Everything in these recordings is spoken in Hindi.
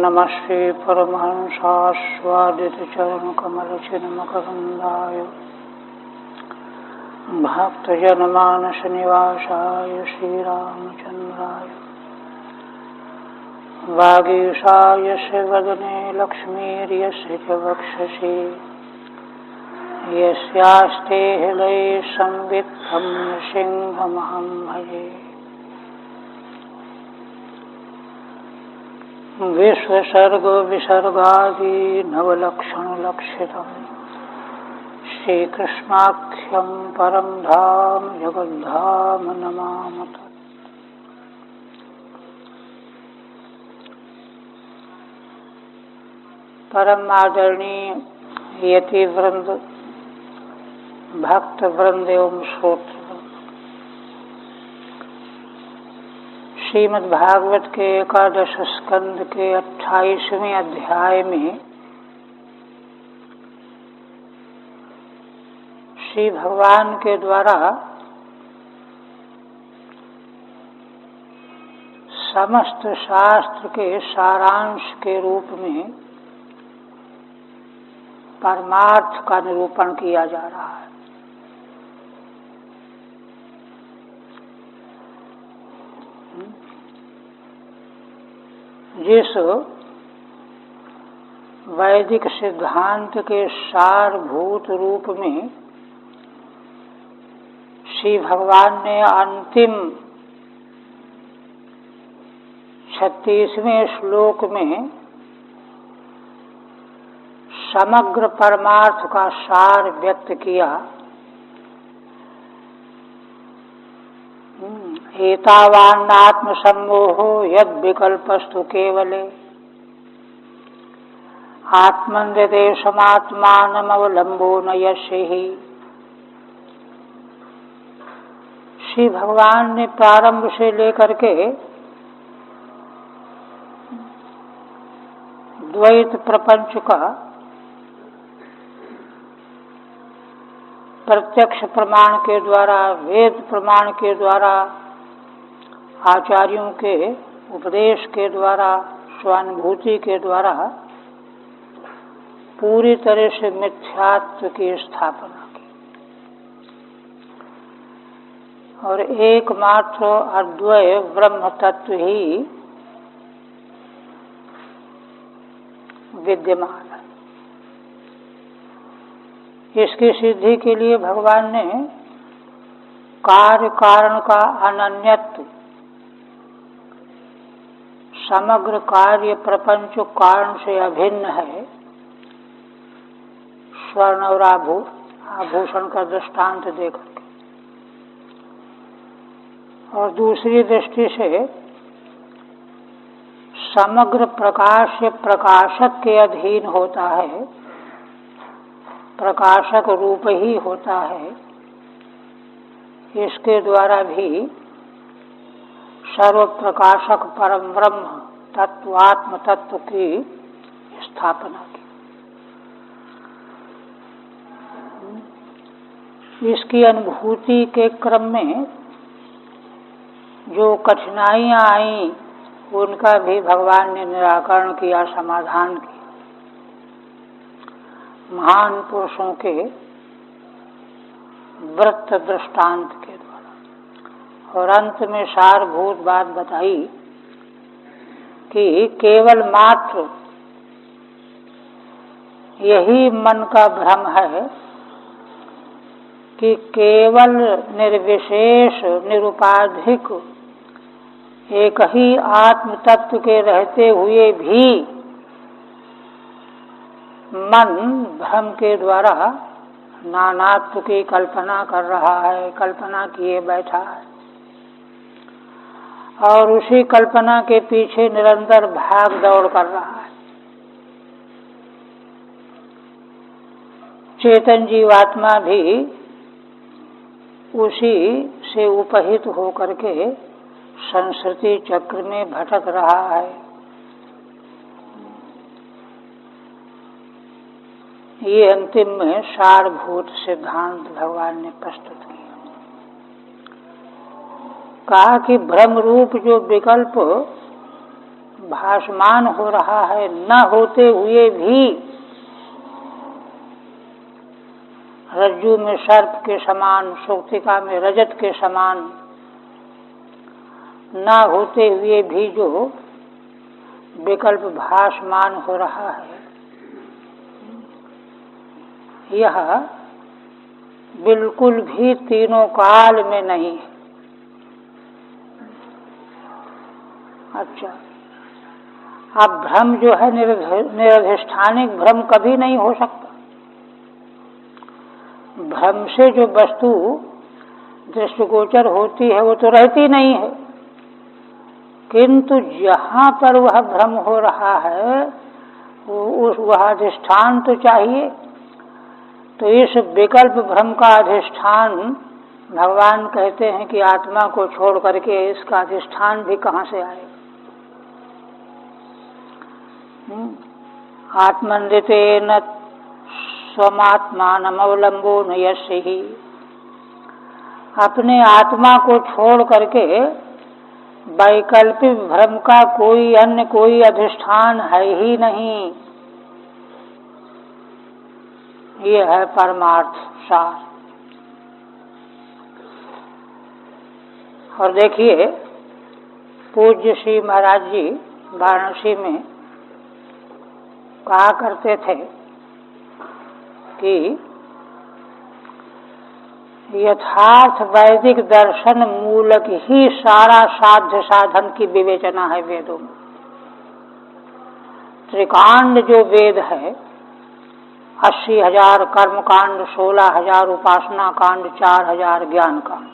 नमः श्री परमहंसास्वादितचरणकमलचिन्मकरन्दाय भक्तजनमानसनिवासाय श्रीरामचन्द्राय वागीशाय च वदने लक्ष्मीर्यस्य च वक्षसि यस्यास्ते हृदये संवित्तं सिंहमहं भजे। विश्वसर्ग विसर्गादि नवलक्षणलक्षितम् श्रीकृष्णाख्यं परं धाम जगद्धाम नमामः। परम आदरणीय यति वृंद, भक्त वृंद एवं श्रोत्र, श्रीमद् भागवत के एकादश स्कंद के 28वें अध्याय में श्री भगवान के द्वारा समस्त शास्त्र के सारांश के रूप में परमार्थ का निरूपण किया जा रहा है। जिस वैदिक सिद्धांत के सारभूत रूप में श्री भगवान ने अंतिम 36वें श्लोक में समग्र परमार्थ का सार व्यक्त किया। एतावान्नात्म सम्मोहो यद विकल्पस्तु केवले आत्मन्यदेशमात्मानमवलंबो न यशहि। श्री भगवान ने प्रारंभ से लेकर के द्वैत प्रपंच का प्रत्यक्ष प्रमाण के द्वारा, वेद प्रमाण के द्वारा, आचार्यों के उपदेश के द्वारा, स्वानुभूति के द्वारा पूरी तरह से मिथ्यात्व की स्थापना की और एकमात्र अद्वय ब्रह्म तत्व ही विद्यमान है। इसकी सिद्धि के लिए भगवान ने कार्य कारण का अनन्यत्व, समग्र कार्य प्रपंच कारण से अभिन्न है, स्वर्ण और आभूषण का दृष्टांत देकर के, और दूसरी दृष्टि से समग्र प्रकाश प्रकाशक के अधीन होता है, प्रकाशक रूप ही होता है। इसके द्वारा भी सर्व प्रकाशक परम ब्रह्म तत्व आत्म तत्व की स्थापना की। इसकी अनुभूति के क्रम में जो कठिनाइयां आई उनका भी भगवान ने निराकरण किया, समाधान किया महान पुरुषों के व्रत दृष्टांत के द्वारा। और अंत में सारभूत बात बताई कि केवल मात्र यही मन का भ्रम है कि केवल निर्विशेष निरुपाधिक एक ही आत्म तत्व के रहते हुए भी मन भ्रम के द्वारा नानात्व की कल्पना कर रहा है, कल्पना किए बैठा है और उसी कल्पना के पीछे निरंतर भाग दौड़ कर रहा है। चेतन जीवात्मा भी उसी से उपहित होकर के संस्कृति चक्र में भटक रहा है। ये अंतिम में सारभूत सिद्धांत भगवान ने प्रस्तुत किया। कहा कि भ्रम रूप जो विकल्प भासमान हो रहा है, न होते हुए भी रज्जु में सर्प के समान, सुक्तिका में रजत के समान, न होते हुए भी जो विकल्प भासमान हो रहा है, यह बिल्कुल भी तीनों काल में नहीं है। अच्छा, अब भ्रम जो है निरधिष्ठानिक भ्रम कभी नहीं हो सकता। भ्रम से जो वस्तु दृष्टिगोचर होती है वो तो रहती नहीं है, किंतु जहाँ पर वह भ्रम हो रहा है वह अधिष्ठान तो चाहिए। तो इस विकल्प भ्रम का अधिष्ठान भगवान कहते हैं कि आत्मा को छोड़ करके इसका अधिष्ठान भी कहाँ से आए। आत्मनितेन स्वमात्मान अवलंबो न यस्य ही, अपने आत्मा को छोड़ करके वैकल्पिक भ्रम का कोई अन्य कोई अधिष्ठान है ही नहीं। ये है परमार्थ सार। और देखिए, पूज्य श्री महाराज जी वाराणसी में कहा करते थे कि यथार्थ वैदिक दर्शन मूलक ही सारा साध्य साधन की विवेचना है वेदों में। त्रिकांड जो वेद है, 80,000 कर्म कांड, 16,000 उपासना कांड, 4,000 ज्ञान कांड,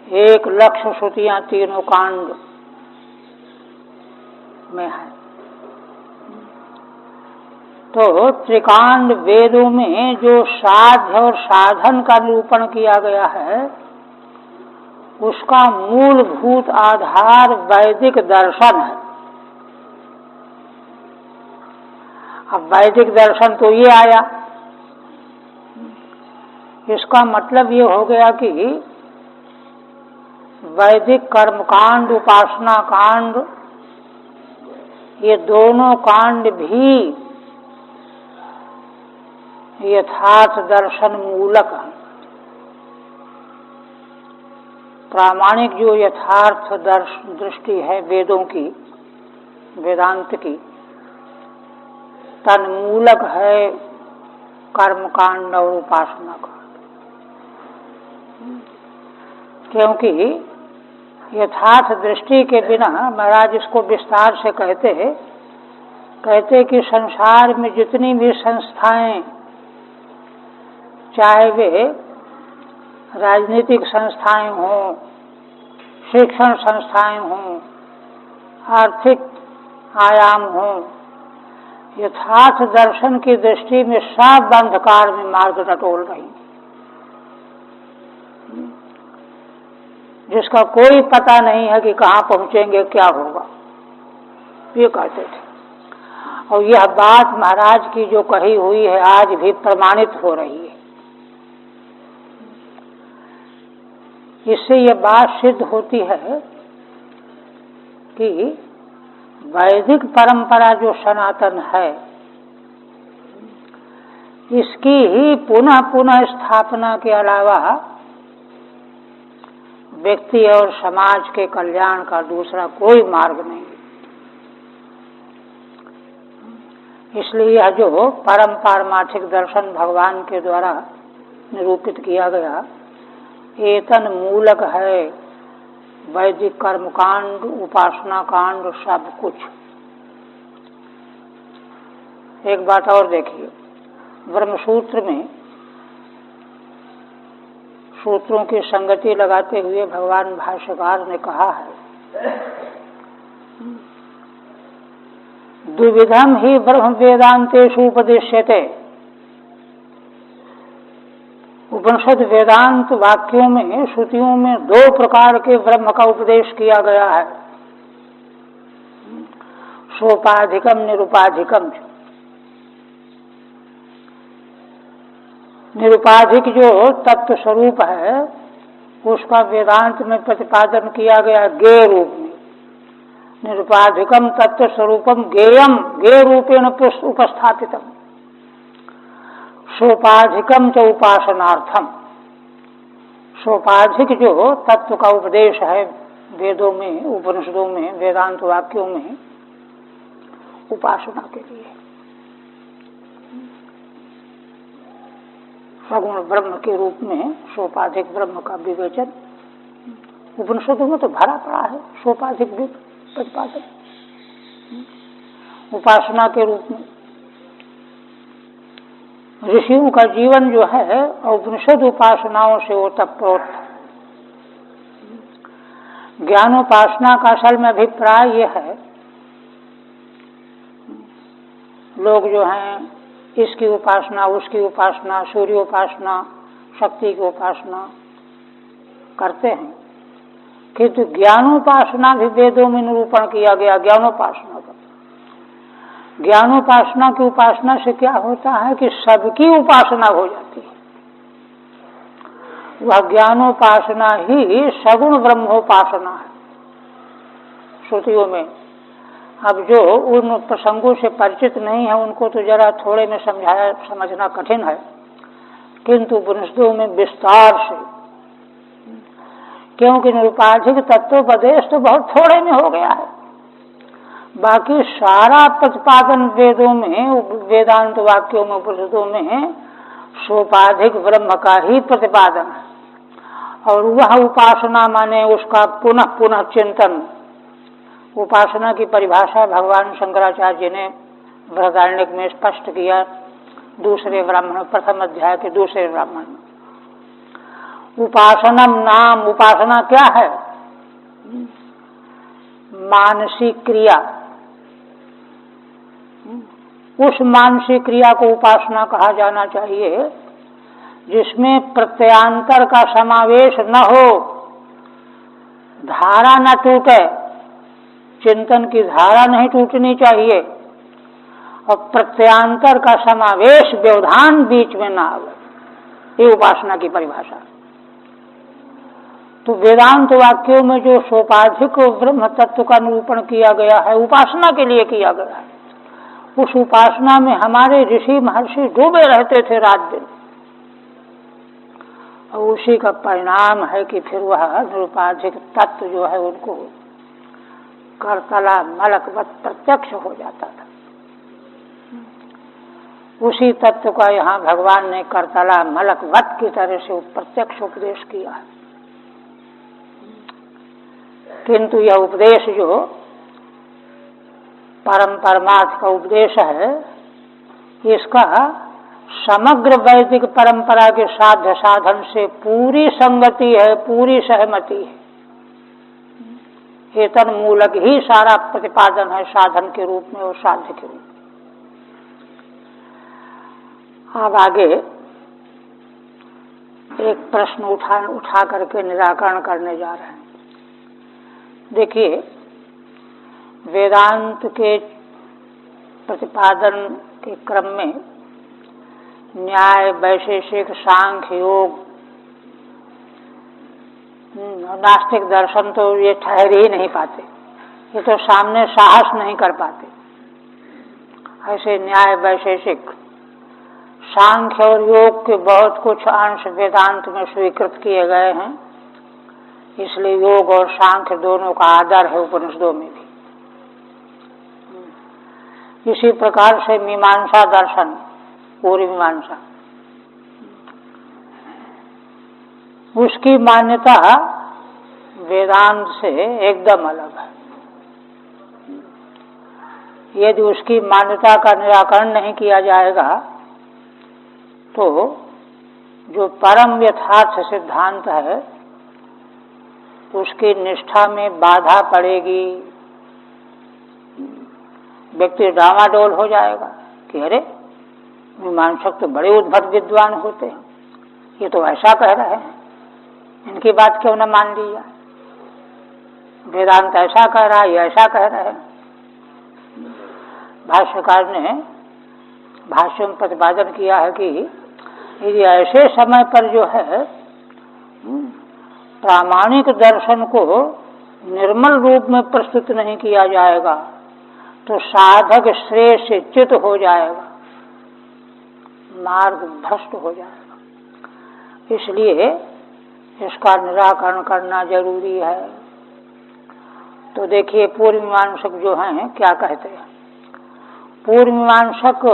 1,00,000 श्रुतियां तीनों कांड में है। तो त्रिकांड वेदों में जो साध्य और साधन का निरूपण किया गया है, उसका मूलभूत आधार वैदिक दर्शन है। अब वैदिक दर्शन तो ये आया, इसका मतलब ये हो गया कि वैदिक कर्मकांड, उपासना कांड, ये दोनों कांड भी यथार्थ दर्शन मूलक है। प्रामाणिक जो यथार्थ दृष्टि है वेदों की, वेदांत की, तन्मूलक है कर्मकांड और उपासना कांड। क्योंकि यथार्थ दृष्टि के बिना, महाराज इसको विस्तार से कहते कि संसार में जितनी भी संस्थाएं, चाहे वे राजनीतिक संस्थाएं हों, शिक्षण संस्थाएं हों, आर्थिक आयाम हों, यथार्थ दर्शन की दृष्टि में सब अंधकार में मार्ग टटोल रही, जिसका कोई पता नहीं है कि कहाँ पहुंचेंगे, क्या होगा, ये कहते थे। और यह बात महाराज की जो कही हुई है आज भी प्रमाणित हो रही है। इससे यह बात सिद्ध होती है कि वैदिक परंपरा जो सनातन है, इसकी ही पुनः पुनः स्थापना के अलावा व्यक्ति और समाज के कल्याण का दूसरा कोई मार्ग नहीं। इसलिए यह जो परम पारमार्थिक दर्शन भगवान के द्वारा निरूपित किया गया, एतन मूलक है वैदिक कर्मकांड, उपासना कांड, सब कुछ। एक बात और देखिए, ब्रह्मसूत्र में सूत्रों की संगति लगाते हुए भगवान भाष्यकार ने कहा है, द्विविधम ही ब्रह्म वेदांतेषु उपदेश्यते। उपनिषद वेदांत वाक्यों में, श्रुतियों में 2 प्रकार के ब्रह्म का उपदेश किया गया है, सोपाधिकम निरुपाधिकम। निरुपाधिक जो तत्व स्वरूप है उसका वेदांत में प्रतिपादन किया गया ज्ञेय रूप में, निरुपाधिकम तत्व स्वरूपम गेयम गेय रूपेण उपस्थापितम सोपाधिकम च उपासनार्थम। सोपाधिक जो तत्व का उपदेश है वेदों में, उपनिषदों में, वेदांत वाक्यों में, उपासना के लिए सगुण ब्रह्म के रूप में सोपाधिक ब्रह्म का विवेचन उपनिषदों में तो भरा पड़ा है। सोपाधिक प्रतिपादन उपासना के रूप में ऋषियों का जीवन जो है उपनिषद उपासनाओं से ओतप्रोत। ज्ञानोपासना का असल में अभिप्राय यह है, लोग जो हैं इसकी उपासना, उसकी उपासना, सूर्योपासना, शक्ति की उपासना करते हैं, किंतु ज्ञानोपासना भी वेदों में निरूपण किया गया। ज्ञानोपासना का, ज्ञानोपासना की उपासना से क्या होता है कि सबकी उपासना हो जाती है। वह ज्ञानोपासना ही सगुण ब्रह्मोपासना है। श्रुतियों में अब जो उन प्रसंगों से परिचित नहीं है उनको तो जरा थोड़े में समझना कठिन है, किंतु उपनिषदों में विस्तार से, क्योंकि निरुपाधिक तत्वोपदेश तो बहुत थोड़े में हो गया है। बाकी सारा प्रतिपादन वेदों में, वेदांत वाक्यों में, उपनिषदों में सोपाधिक ब्रह्म का ही प्रतिपादन है। और वह उपासना माने उसका पुनः पुनः चिंतन। उपासना की परिभाषा भगवान शंकराचार्य ने बृहदारण्यक में स्पष्ट किया, दूसरे ब्राह्मण, प्रथम अध्याय के दूसरे ब्राह्मण में। उपासनम नाम, उपासना क्या है? मानसिक क्रिया। उस मानसिक क्रिया को उपासना कहा जाना चाहिए जिसमें प्रत्यंतर का समावेश न हो, धारा न टूटे, चिंतन की धारा नहीं टूटनी चाहिए, और प्रत्यंतर का समावेश, व्यवधान बीच में न आवे। ये उपासना की परिभाषा। तो वेदांत वाक्यों में जो सोपाधिक ब्रह्म तत्व का निरूपण किया गया है, उपासना के लिए किया गया है। उस उपासना में हमारे ऋषि महर्षि डूबे रहते थे रात दिन, और उसी का परिणाम है कि फिर वह निरुपाधिक तत्व जो है उनको करतला मलकवत प्रत्यक्ष हो जाता था। उसी तत्व का यहाँ भगवान ने करतला मलकवत की तरह से प्रत्यक्ष उपदेश किया है। किंतु यह उपदेश जो परम परमार्थ का उपदेश है, इसका समग्र वैदिक परंपरा के साध्य साधन से पूरी संगति है, पूरी सहमति है। हेतन मूलक ही सारा प्रतिपादन है, साधन के रूप में और साध्य के रूप में। अब आगे एक प्रश्न उठा करके निराकरण करने जा रहे हैं। देखिए, वेदांत के प्रतिपादन के क्रम में न्याय, वैशेषिक, सांख्य, योग, नास्तिक दर्शन तो ये ठहर ही नहीं पाते, ये तो सामने साहस नहीं कर पाते। ऐसे न्याय, वैशेषिक, सांख्य और योग के बहुत कुछ अंश वेदांत में स्वीकृत किए गए हैं, इसलिए योग और सांख्य दोनों का आदर है उपनिषदों में भी। इसी प्रकार से मीमांसा दर्शन, पूरी मीमांसा, उसकी मान्यता वेदांत से एकदम अलग है। यदि उसकी मान्यता का निराकरण नहीं किया जाएगा तो जो परम यथार्थ सिद्धांत है उसकी निष्ठा में बाधा पड़ेगी। व्यक्ति डामाडोल हो जाएगा कि अरे मीमांसक तो बड़े उद्भट विद्वान होते हैं, ये तो ऐसा कह रहे हैं, इनकी बात क्यों न मान ली जाए। वेदांत ऐसा कह रहा है, ये ऐसा कह रहे हैं। भाष्यकार ने भाष्य में प्रतिपादन किया है कि यदि ऐसे समय पर जो है प्रामाणिक दर्शन को निर्मल रूप में प्रस्तुत नहीं किया जाएगा तो साधक श्रेय से च्युत हो जाएगा, मार्ग भ्रष्ट हो जाएगा। इसलिए इसका निराकरण करना जरूरी है। तो देखिए पूर्व मीमांसक जो हैं क्या कहते हैं। पूर्व मीमांसक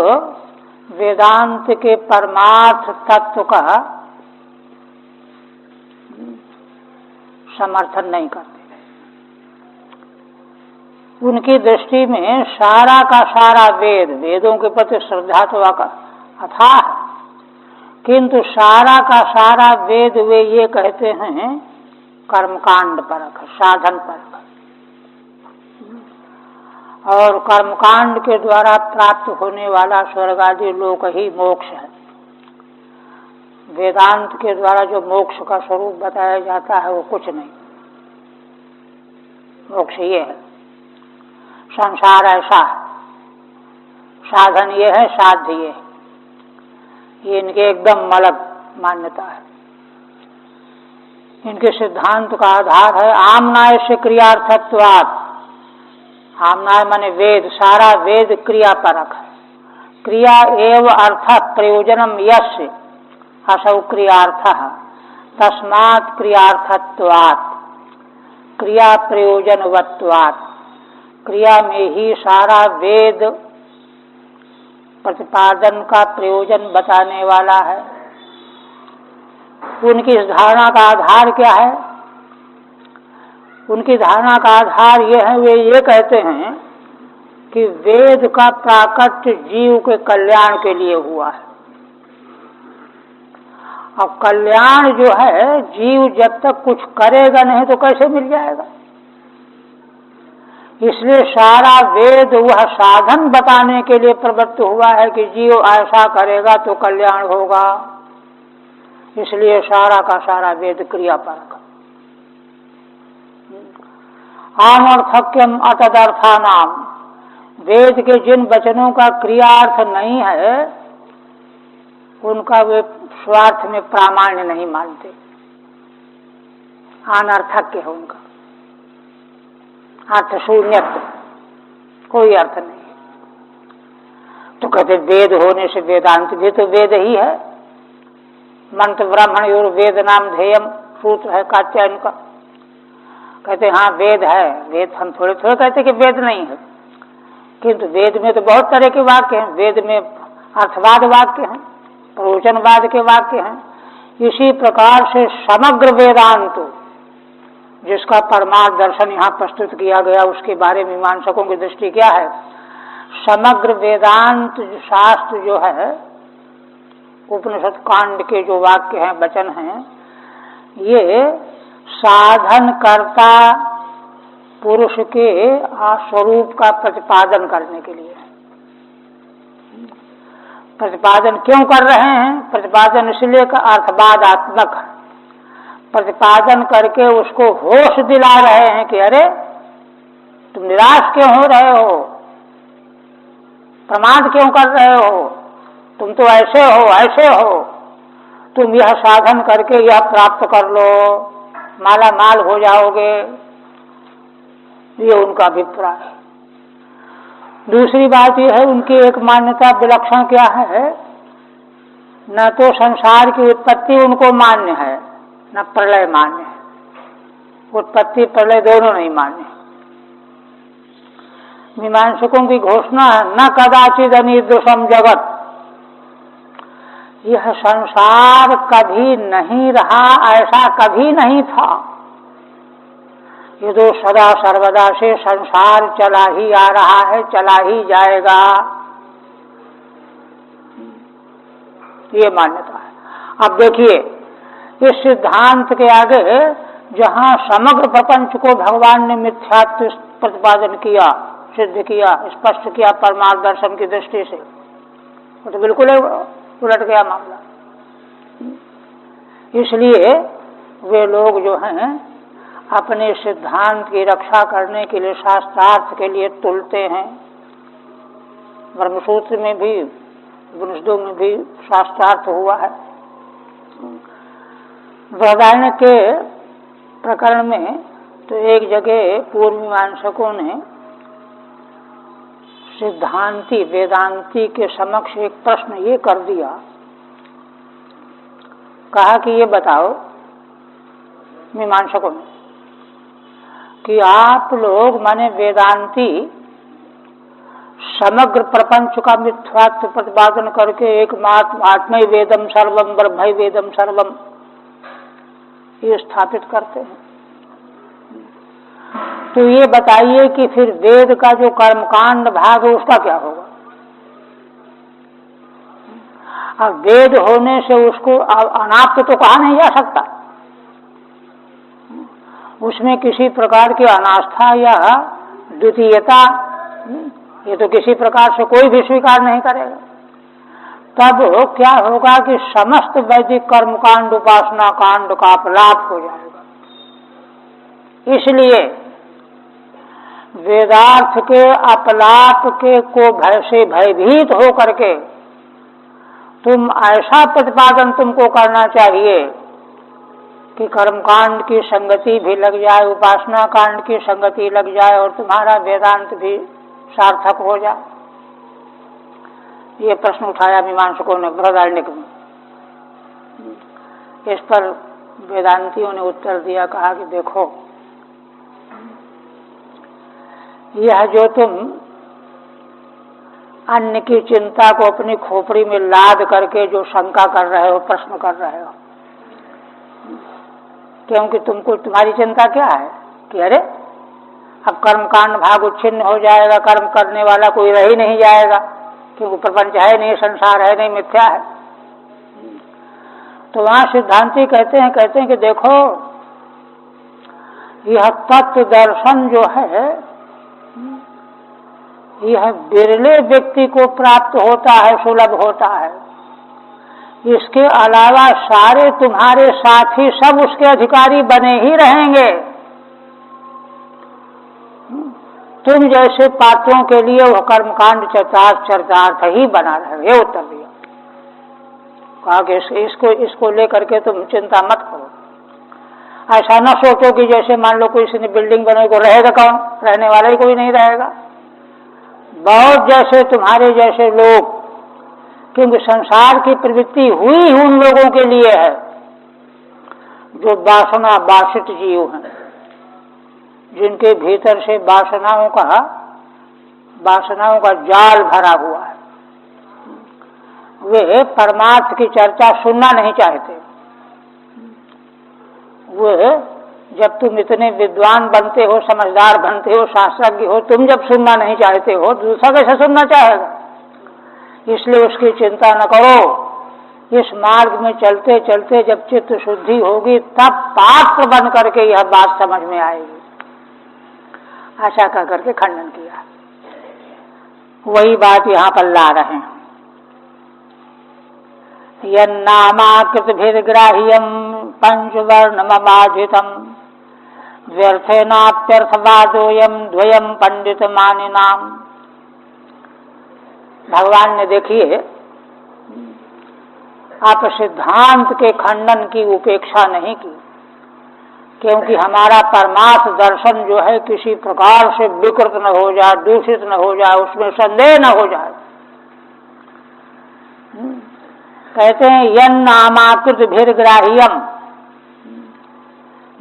वेदांत के परमार्थ तत्व का समर्थन नहीं करते। उनकी दृष्टि में सारा का सारा वेद, वेदों के प्रति श्रद्धा तो अथाह है, किंतु सारा का सारा वेद वे ये कहते हैं कर्मकांड परक, साधन परक, और कर्मकांड के द्वारा प्राप्त होने वाला स्वर्ग आदि लोक ही मोक्ष है। वेदांत के द्वारा जो मोक्ष का स्वरूप बताया जाता है वो कुछ नहीं। मोक्ष ये है, संसार ऐसा है, साधन ये है, साध्य ये है। ये इनके एकदम अलग मान्यता है। इनके सिद्धांत का आधार है आमनाय से क्रियार्थत्वात्। आमनाय माने वेद, सारा वेद क्रिया परक है। क्रिया एव अर्थ प्रयोजनम यस्य असौ क्रियार्थ तस्मात् क्रियार्थत्वात् क्रिया प्रयोजनवत्वात्। क्रिया में ही सारा वेद प्रतिपादन का प्रयोजन बताने वाला है। उनकी इस धारणा का आधार क्या है? उनकी धारणा का आधार यह है, वे ये कहते हैं कि वेद का प्राकट्य जीव के कल्याण के लिए हुआ है। अब कल्याण जो है, जीव जब तक कुछ करेगा नहीं तो कैसे मिल जाएगा? इसलिए सारा वेद वह साधन बताने के लिए प्रवृत्त हुआ है कि जीव ऐसा करेगा तो कल्याण होगा। इसलिए सारा का सारा वेद क्रियापरक। आमर्थक्यम अतदर्थानाम, वेद के जिन वचनों का क्रियार्थ नहीं है उनका वे स्वार्थ में प्रामाण्य नहीं मानते। अनर्थक्य है उनका, अर्थ शून्यत्व, कोई अर्थ नहीं। तो कहते वेद होने से वेदांत भी तो वेद ही है। मंत्र ब्राह्मण और वेद नाम ध्येयम सूत्र है कात्यायन का। कहते हाँ वेद है, वेद हम थोड़े थोड़े कहते कि वेद नहीं है, किंतु वेद में तो बहुत तरह के वाक्य हैं। वेद में अर्थवाद वाक्य हैं, प्रवचनवाद के वाक्य हैं। इसी प्रकार से समग्र वेदांत जिसका परमार्थ दर्शन यहाँ प्रस्तुत किया गया उसके बारे में मीमांसकों की दृष्टि क्या है? समग्र वेदांत शास्त्र जो है, उपनिषद कांड के जो वाक्य हैं, वचन हैं, ये साधन कर्ता पुरुष के स्वरूप का प्रतिपादन करने के लिए। प्रतिपादन क्यों कर रहे हैं? प्रतिपादन इसलिए का अर्थवादात्मक है। प्रतिपादन करके उसको होश दिला रहे हैं कि अरे तुम निराश क्यों हो रहे हो, प्रमाद क्यों कर रहे हो, तुम तो ऐसे हो ऐसे हो, तुम यह साधन करके यह प्राप्त कर लो, माला माल हो जाओगे। ये उनका अभिप्राय है। दूसरी बात यह है, उनकी एक मान्यता विलक्षण क्या है? न तो संसार की उत्पत्ति उनको मान्य है, न प्रलय मान्य है। उत्पत्ति प्रलय दोनों नहीं मान्य। मीमांसकों की घोषणा है न कदाचिद अनिर्दोषम जगत, यह संसार कभी नहीं रहा, ऐसा कभी नहीं था। ये तो सदा सर्वदा से संसार चला ही आ रहा है, चला ही जाएगा, ये मान्यता है। अब देखिए इस सिद्धांत के आगे जहाँ समग्र प्रपंच को भगवान ने मिथ्यात्व प्रतिपादन किया, सिद्ध किया, स्पष्ट किया परमार्थ दर्शन की दृष्टि से, वो तो बिल्कुल उलट गया मामला। इसलिए वे लोग जो हैं अपने सिद्धांत की रक्षा करने के लिए शास्त्रार्थ के लिए तुलते हैं। ब्रह्मसूत्र में भी, उपनिषदों में भी शास्त्रार्थ हुआ है। बृहदारण्यक के प्रकरण में तो एक जगह पूर्व मीमांसकों ने सिद्धांती वेदांती के समक्ष एक प्रश्न ये कर दिया, कहा कि ये बताओ मीमांसकों ने कि आप लोग माने वेदांती समग्र प्रपंच का मिथ्यात्व प्रतिपादन करके एकमात्र आत्मै वेदम सर्वम ब्रह्मै वेदम सर्वम ये स्थापित करते हैं। तो ये बताइए कि फिर वेद का जो कर्मकांड भाग है उसका क्या होगा? अब वेद होने से उसको अनाप्त तो कहा नहीं जा सकता, उसमें किसी प्रकार की अनास्था या द्वितीयता ये तो किसी प्रकार से कोई भी स्वीकार नहीं करेगा। तब क्या होगा कि समस्त वैदिक कर्मकांड उपासना कांड का अपलाप हो जाएगा। इसलिए वेदार्थ के अपलाप के को भय से भयभीत हो करके तुम ऐसा प्रतिपादन तुमको करना चाहिए कि कर्मकांड की संगति भी लग जाए, उपासना कांड की संगति लग जाए और तुम्हारा वेदांत भी सार्थक हो जाए। ये प्रश्न उठाया मीमांसकों ने बृहदारण्यक में। इस पर वेदांतियों ने उत्तर दिया, कहा कि देखो यह जो तुम अन्य की चिंता को अपनी खोपड़ी में लाद करके जो शंका कर रहे हो, प्रश्न कर रहे हो, क्योंकि तुमको तुम्हारी चिंता क्या है कि अरे अब कर्मकांड भाग उच्छिन्न हो जाएगा, कर्म करने वाला कोई रह ही नहीं जाएगा, क्योंकि प्रपंच है नहीं, संसार है नहीं, मिथ्या है। तो वहां सिद्धांती कहते हैं कि देखो यह तत्व दर्शन जो है यह बिरले व्यक्ति को प्राप्त होता है, सुलभ होता है। इसके अलावा सारे तुम्हारे साथी सब उसके अधिकारी बने ही रहेंगे। तुम जैसे पात्रों के लिए वह कर्मकांड चरितार्थ ही बना रहेगा। ये उत्तर दिया, कहा कि इसको लेकर के तुम चिंता मत करो। ऐसा न सोचो कि जैसे मान लो किसी ने बिल्डिंग बनाई, को रहेगा कौन? रहने वाला ही कोई नहीं रहेगा। बहुत जैसे तुम्हारे जैसे लोग, क्योंकि संसार की प्रवृत्ति हुई उन लोगों के लिए है जो वासना वासित जीव हैं, जिनके भीतर से वासनाओं का जाल भरा हुआ है। वे परमार्थ की चर्चा सुनना नहीं चाहते। वे जब तुम इतने विद्वान बनते हो, समझदार बनते हो, शास्त्रज्ञ हो, तुम जब सुनना नहीं चाहते हो, दूसरा कैसे सुनना चाहेगा? इसलिए उसकी चिंता न करो। इस मार्ग में चलते चलते जब चित्त शुद्धि होगी तब पात्र बन करके यह बात समझ में आएगी। ऐसा कह करके खंडन किया। वही बात यहाँ पर ला रहे हैं। यन्नामाकृतभिर्ग्राह्यं पंचवर्णमबाधितं व्यर्थेनाप्यर्थवादोऽयं द्वयं पंडितमानिनाम्। भगवान ने देखिए आप सिद्धांत के खंडन की उपेक्षा नहीं की, क्योंकि हमारा परमार्थ दर्शन जो है किसी प्रकार से विकृत न हो जाए, दूषित न हो जाए, उसमें संदेह न हो जाए। कहते हैं यन्नामाकृत भिर्ग्राह्यम।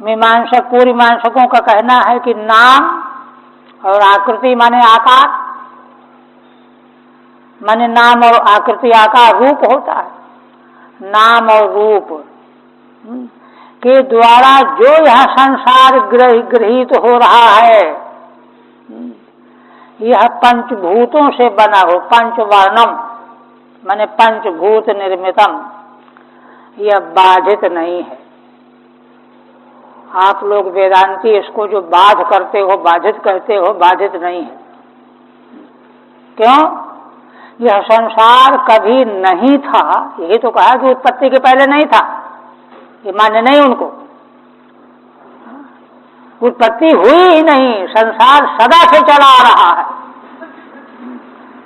मीमांसक पूर्व मीमांसकों का कहना है कि नाम और आकृति माने आकार, माने नाम और आकृति आकार रूप होता है। नाम और रूप के द्वारा जो यह संसार गृहीत हो रहा है, यह पंचभूतों से बना हो, पंचवर्णम माने पंचभूत निर्मितम, यह बाधित नहीं है। आप लोग वेदांती इसको जो बाध करते हो, बाधित कहते हो, बाधित नहीं है। क्यों? यह संसार कभी नहीं था, यही तो कहा कि उत्पत्ति के पहले नहीं था। ये मान्य नहीं उनको, उत्पत्ति हुई ही नहीं, संसार सदा से चला आ रहा है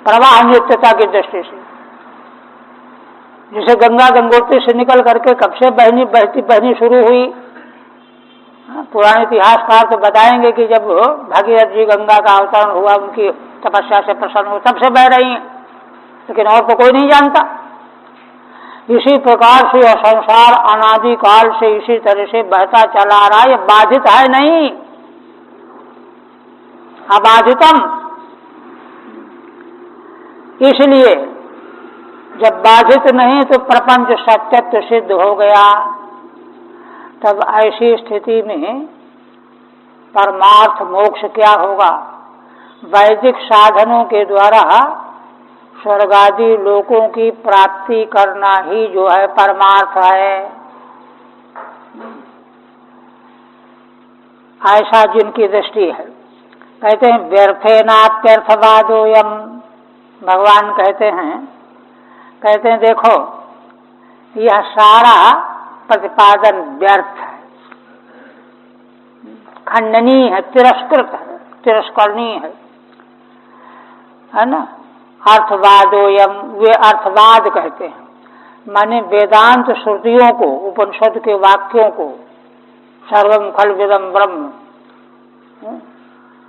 प्रवाह नित्यता की दृष्टि से। जैसे गंगा गंगोत्री से निकल करके कब से बहनी शुरू हुई, पुराने इतिहासकार तो बताएंगे कि जब भागीरथ जी गंगा का अवतरण हुआ, उनकी तपस्या से प्रसन्न हो, तब से बह रही हैं, लेकिन और तो कोई नहीं जानता। इसी प्रकार से यह संसार अनादि काल से इसी तरह से बहता चला आ रहा है, ये बाधित है नहीं, अबाधितम। इसलिए जब बाधित नहीं तो प्रपंच सत्यत्व सिद्ध हो गया। तब ऐसी स्थिति में परमार्थ मोक्ष क्या होगा? वैदिक साधनों के द्वारा स्वर्गादि लोकों की प्राप्ति करना ही जो है परमार्थ है। ऐसा जिनकी दृष्टि है, कहते हैं व्यर्थेनाप्यर्थवादोयम। भगवान कहते हैं देखो यह सारा प्रतिपादन व्यर्थ है, खंडनीय है, तिरस्कृत है, तिरस्करणीय है ना। अर्थवादोयम, वे अर्थवाद कहते हैं, माने वेदांत श्रुतियों को, उपनिषद के वाक्यों को, सर्वम खल्विदम ब्रह्म,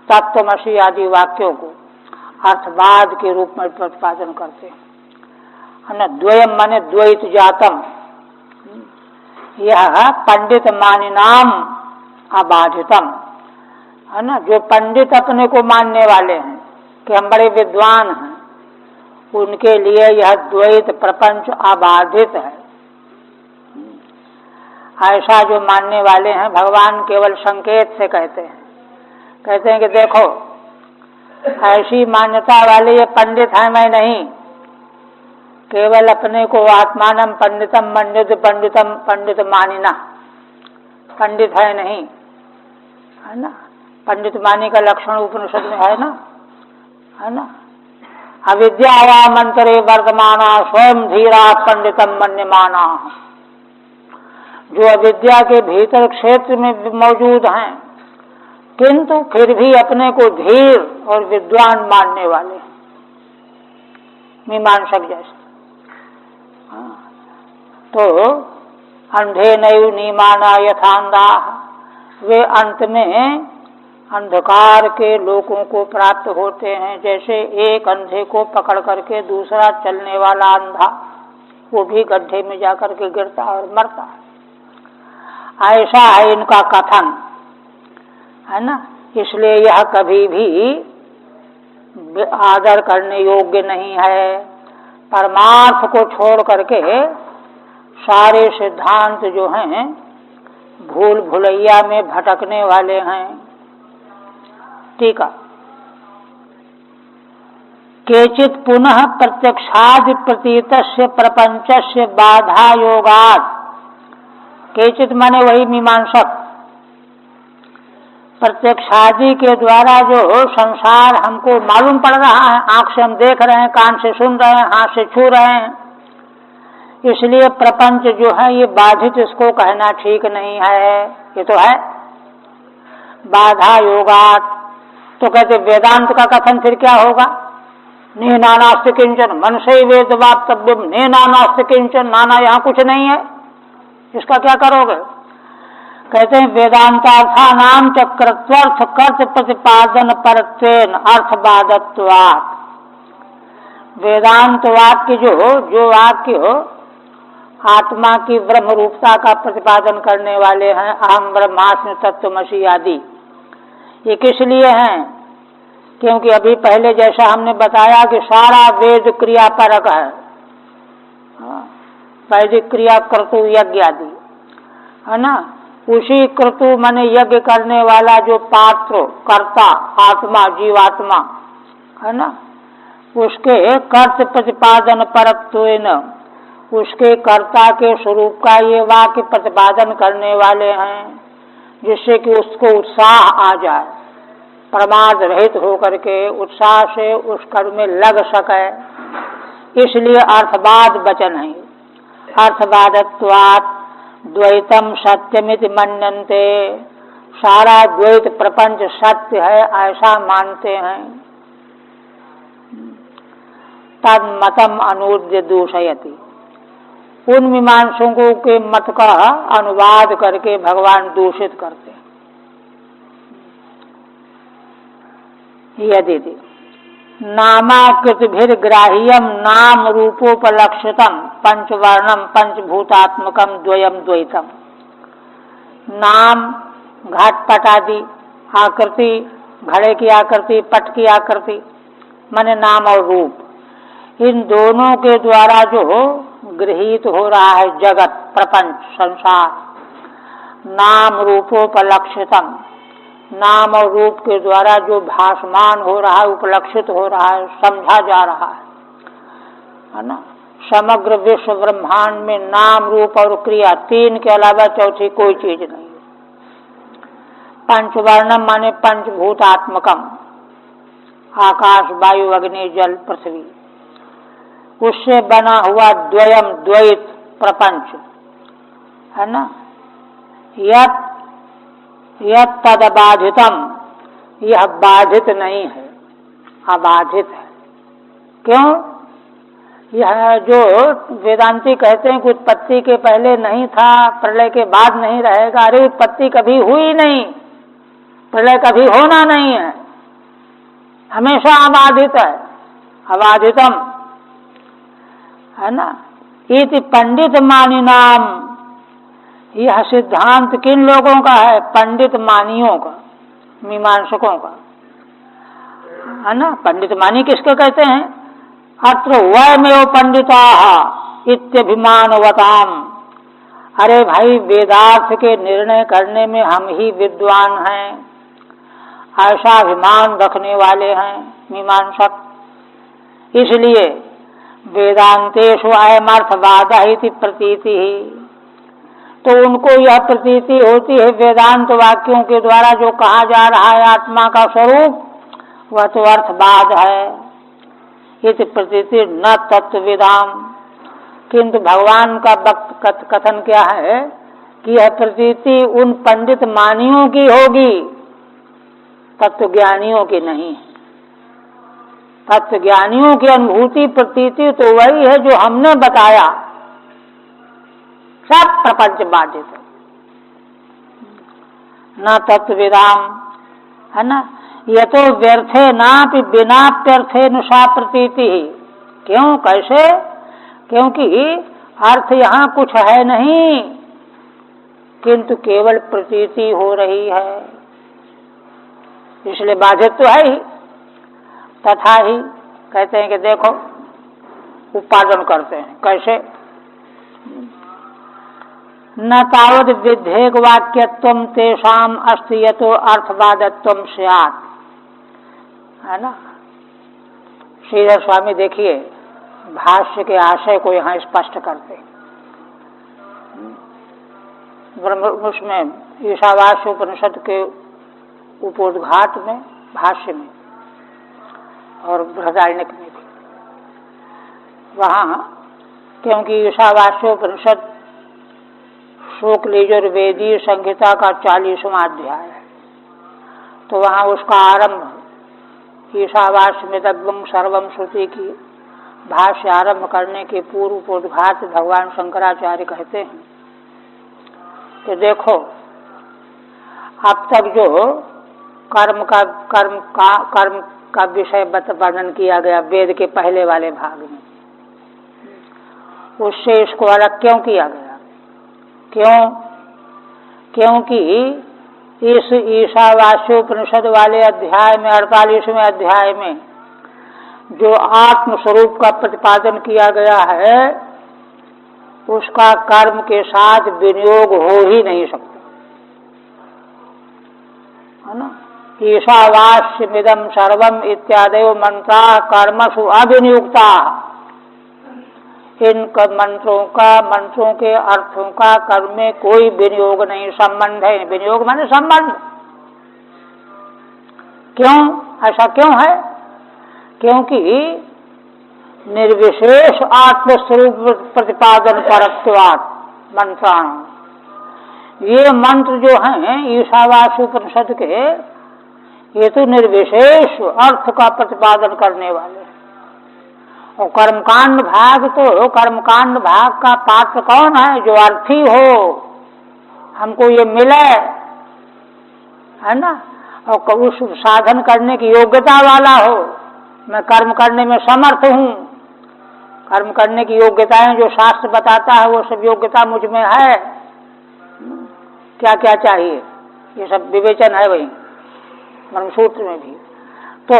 तत्त्वमसि आदि वाक्यों को अर्थवाद के रूप में प्रतिपादन करते हैं। द्वयम माने द्वैत जातम, यह पंडित मानिनाम अबाधितम, है ना। जो पंडित अपने को मानने वाले हैं कि हम बड़े विद्वान हैं, उनके लिए यह द्वैत प्रपंच अबाधित है। ऐसा जो मानने वाले हैं, भगवान केवल संकेत से कहते हैं कि देखो ऐसी मान्यता वाले ये पंडित है, मैं नहीं। केवल अपने को आत्मानम पंडितम पंडित मानिना, पंडित है नहीं, है ना। पंडित मानी का लक्षण उपनिषद में है ना। अविद्यायामंतरे वर्तमाना स्वयं धीरा पंडितम मन्यमाना। जो अविद्या के भीतर क्षेत्र में मौजूद हैं, किंतु फिर भी अपने को धीर और विद्वान मानने वाले, मीमांसक जैसे। तो अंधे नैव नीमाना यथांधा, वे अंत में अंधकार के लोगों को प्राप्त होते हैं, जैसे एक अंधे को पकड़ करके दूसरा चलने वाला अंधा वो भी गड्ढे में जाकर के गिरता और मरता है। ऐसा है इनका कथन, है ना। इसलिए यह कभी भी आदर करने योग्य नहीं है। परमार्थ को छोड़ करके सारे सिद्धांत जो हैं भूल भुलैया में भटकने वाले हैं। टीका, केचित पुनः प्रत्यक्षादि प्रतीतस्य प्रपंचस्य बाधा योगात्, केचित माने वही मीमांसक, प्रत्यक्षादि के द्वारा जो संसार हमको मालूम पड़ रहा है, आंख से हम देख रहे हैं, कान से सुन रहे हैं, हाथ से छू रहे हैं, इसलिए प्रपंच जो है ये बाधित, इसको कहना ठीक नहीं है। ये तो है बाधा योगात्। तो कहते वेदांत का कथन फिर क्या होगा? ने नानास्ति किंचन मनसे वेदवाप्तव्यम, ने नानास्ति किंचन, नाना यहाँ कुछ नहीं है, इसका क्या करोगे? कहते हैं वेदांतार्थानाम चक्रत्वर्थ कर्त प्रतिपादन परत्वेन अर्थवादत्वात्। वेदांत वाक्य जो वाक्य हो आत्मा की ब्रह्म रूपता का प्रतिपादन करने वाले हैं, अहम ब्रह्मास्मि तत्त्वमसि आदि, ये किस लिए हैं? क्योंकि अभी पहले जैसा हमने बताया कि सारा वेद क्रियापरक है, वैदिक क्रिया क्रतु यज्ञ आदि, है ना। उसी क्रतु माने यज्ञ करने वाला जो पात्र कर्ता आत्मा जीवात्मा है ना, उसके कर्त प्रतिपादन परत्वेन, उसके कर्ता के स्वरूप का ये वाक्य प्रतिपादन करने वाले हैं, जिससे कि उसको उत्साह आ जाए, प्रमाद रहित होकर के उत्साह से उस कर्म में लग सके। इसलिए अर्थवाद वचन है। अर्थवादत्वात् द्वैतम सत्यमिति मन्यन्ते, सारा द्वैत प्रपंच सत्य है ऐसा मानते हैं। तन्मतम अनुद्य दूषयति, उन मीमांसकों के मत का अनुवाद करके भगवान दूषित करते हैं। यदि नामाकृतिभिर्ग्राह्यम नाम रूपोपलक्षितम पंचवर्णम पंचभूतात्मकम द्वयम द्वैतम। नाम घाट पट आदि, आकृति घड़े की आकृति, पट की आकृति, माने नाम और रूप, इन दोनों के द्वारा जो गृहीत हो रहा है जगत, प्रपंच, संसार, नाम रूपोपलक्षितम, नाम और रूप के द्वारा जो भासमान हो रहा है, उपलक्षित हो रहा है, समझा जा रहा है ना। समग्र विश्व ब्रह्मांड में नाम रूप और क्रिया, तीन के अलावा चौथी कोई चीज नहीं। पंचवर्णम माने पंचभूतात्मकम, आकाश वायु अग्नि जल पृथ्वी, उससे बना हुआ द्वयम द्वैत प्रपंच है ना। यत तदबाधितम, यह बाधित नहीं है, अबाधित है। क्यों? यह जो वेदांती कहते हैं कि उत्पत्ति के पहले नहीं था, प्रलय के बाद नहीं रहेगा, अरे उत्पत्ति कभी हुई नहीं, प्रलय कभी होना नहीं है, हमेशा अबाधित है, अबाधितम है ना। इति पंडित मानिनाम, यह सिद्धांत किन लोगों का है? पंडित मानियों का, मीमांसकों का है ना। पंडित मानी किसके कहते हैं? अत्र वयमेव पंडिताः इत्यभिमानवताम, अरे भाई वेदार्थ के निर्णय करने में हम ही विद्वान हैं, ऐसा अभिमान रखने वाले हैं मीमांसक। इसलिए वेदांतेषु अयमर्थवाद इति प्रतीति, तो उनको यह प्रतीति होती है वेदांत वाक्यों के द्वारा जो कहा जा रहा है आत्मा का स्वरूप, वह तो अर्थवाद है। इति प्रतीति न तत्वविदाम, किंतु भगवान का कथन क्या है कि यह प्रतीति उन पंडित मानियों की होगी, तत्वज्ञानियों की नहीं। तत्वज्ञानियों की अनुभूति प्रतीति तो वही है जो हमने बताया, सब प्रपंच बाधित है, न तत्वविदाम है ना। यह तो व्यर्थे नापि बिनाप्यर्थे नुषा प्रतीति ही। क्यों? कैसे? क्योंकि अर्थ यहाँ कुछ है नहीं, किंतु केवल प्रतीति हो रही है, इसलिए बाधित तो है ही। तथा ही कहते हैं कि देखो उपादन करते हैं कैसे? न तावद विधेयक वाक्यत्वम तेषाम अस्ति यतो अर्थवादत्वम स्यात्, है ना। श्रीधर स्वामी देखिए भाष्य के आशय को यहाँ स्पष्ट करते हैं। उसमें ईशावास्य उपनिषद के उपोद्घाट में, भाष्य में और बृहदारण्यक में भी, वहाँ क्योंकि ईशावास्योपनिषद शुक्ल यजुर्वेदीय संहिता का 40वां अध्याय है, तो वहाँ उसका आरंभ ईशावास्य में दग्धम सर्वम श्रुति की भाष्य आरंभ करने के पूर्व उपोद्घात भगवान शंकराचार्य कहते हैं कि देखो अब तक जो कर्म का विषय वर्णन किया गया वेद के पहले वाले भाग में, उससे इसको अलग क्यों किया गया? क्यों? क्योंकि इस ईशावास्योपनिषद वाले अध्याय में, 48वें अध्याय में जो आत्म स्वरूप का प्रतिपादन किया गया है, उसका कर्म के साथ विनियोग हो ही नहीं सकता, है ना। ईशावास्यमिदं सर्वम इत्यादि मंत्रा कर्मसु अभिनियुक्ता, इन मंत्रों के अर्थों का कर्म में कोई विनियोग नहीं, संबंध है। विनियोग माने संबंध। क्यों? ऐसा क्यों है? क्योंकि निर्विशेष आत्मस्वरूप प्रतिपादन परत्वात् मंत्राण, ये मंत्र जो हैं ईशावास्योपनिषद के, ये तो निर्विशेष अर्थ का प्रतिपादन करने वाले। और कर्मकांड भाग, तो कर्मकांड भाग का पात्र कौन है? जो अर्थी हो, हमको ये मिले, है ना। और उस साधन करने की योग्यता वाला हो, मैं कर्म करने में समर्थ हूँ, कर्म करने की योग्यताएं जो शास्त्र बताता है वो सब योग्यता मुझ में है, क्या क्या चाहिए ये सब विवेचन है वही ब्रह्मसूत्र में भी। तो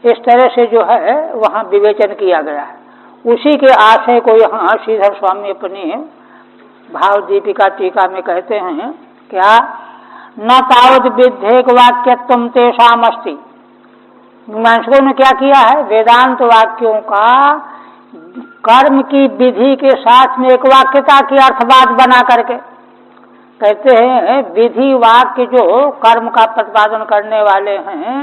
इस तरह से जो है वहाँ विवेचन किया गया है। उसी के आशय को यहाँ श्रीधर स्वामी अपनी भाव दीपिका टीका में कहते हैं क्या, न तावत विद्धेक वाक्यत्वम तेषाम अस्ति। मीमांसकों ने क्या किया है, वेदांत वाक्यों का कर्म की विधि के साथ में एक वाक्यता की अर्थवाद बना करके कहते हैं विधि वाक्य जो कर्म का प्रतिपादन करने वाले हैं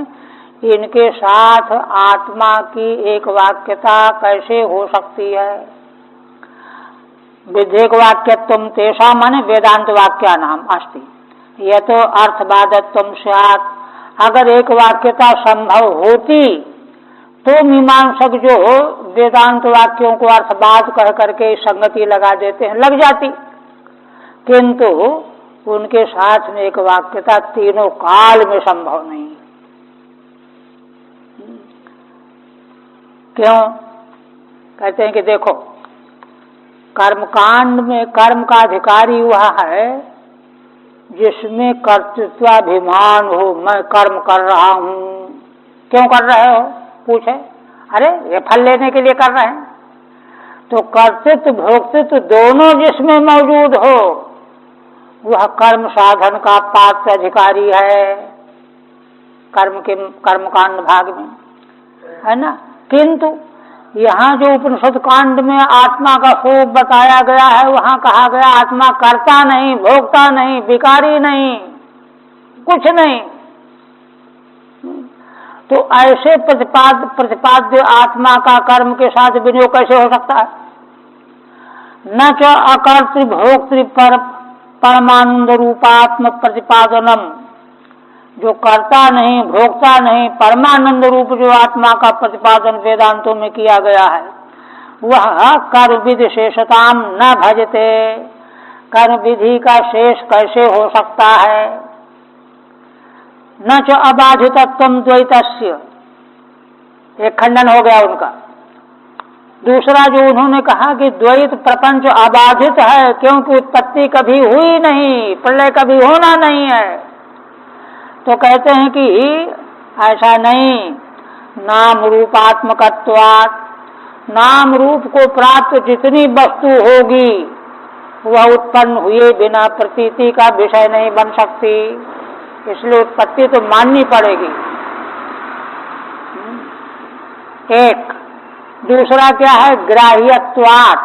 इनके साथ आत्मा की एक वाक्यता कैसे हो सकती है। विधेयक वाक्यत्वम तेषा माने वेदांत वाक्या नाम अस्ति, यह तो अर्थवादत्वम स्यात्। अगर एक वाक्यता संभव होती तो मीमांसक जो वेदांत वाक्यों को अर्थवाद कह करके संगति लगा देते हैं, लग जाती, किंतु उनके साथ में एक वाक्यता तीनों काल में संभव नहीं। क्यों? कहते हैं कि देखो कर्मकांड में कर्म का अधिकारी वह है जिसमें कर्तृत्वाभिमान हो, मैं कर्म कर रहा हूं। क्यों कर रहे हो पूछे, अरे ये फल लेने के लिए कर रहे हैं। तो कर्तृत्व भोक्तृत्व दोनों जिसमें मौजूद हो वह कर्म साधन का पात्र अधिकारी है, कर्मकांड भाग में है ना। किंतु यहाँ जो उपनिषद कांड में आत्मा का स्वरूप बताया गया है वहाँ कहा गया आत्मा करता नहीं, भोगता नहीं, विकारी नहीं, कुछ नहीं। तो ऐसे प्रतिपाद्य आत्मा का कर्म के साथ विनियोग कैसे हो सकता है। न च अकर्तृ भोक्तृ परमानंद रूपात्म प्रतिपादनम, जो करता नहीं भोगता नहीं परमानंद रूप जो आत्मा का प्रतिपादन वेदांतों में किया गया है वह कर्म विधि शेषताम न भजते। कर्म विधि का शेष कैसे हो सकता है। न च अबाधितत्वम द्वैतस्य, एक खंडन हो गया उनका। दूसरा जो उन्होंने कहा कि द्वैत प्रपंच अबाधित है क्योंकि उत्पत्ति कभी हुई नहीं, प्रलय कभी होना नहीं है। तो कहते हैं कि ऐसा नहीं, नाम रूपात्मकत्वात्, नाम रूप को प्राप्त जितनी वस्तु होगी वह उत्पन्न हुए बिना प्रतीति का विषय नहीं बन सकती, इसलिए उत्पत्ति तो माननी पड़ेगी। एक दूसरा क्या है, ग्राह्यत्वात्,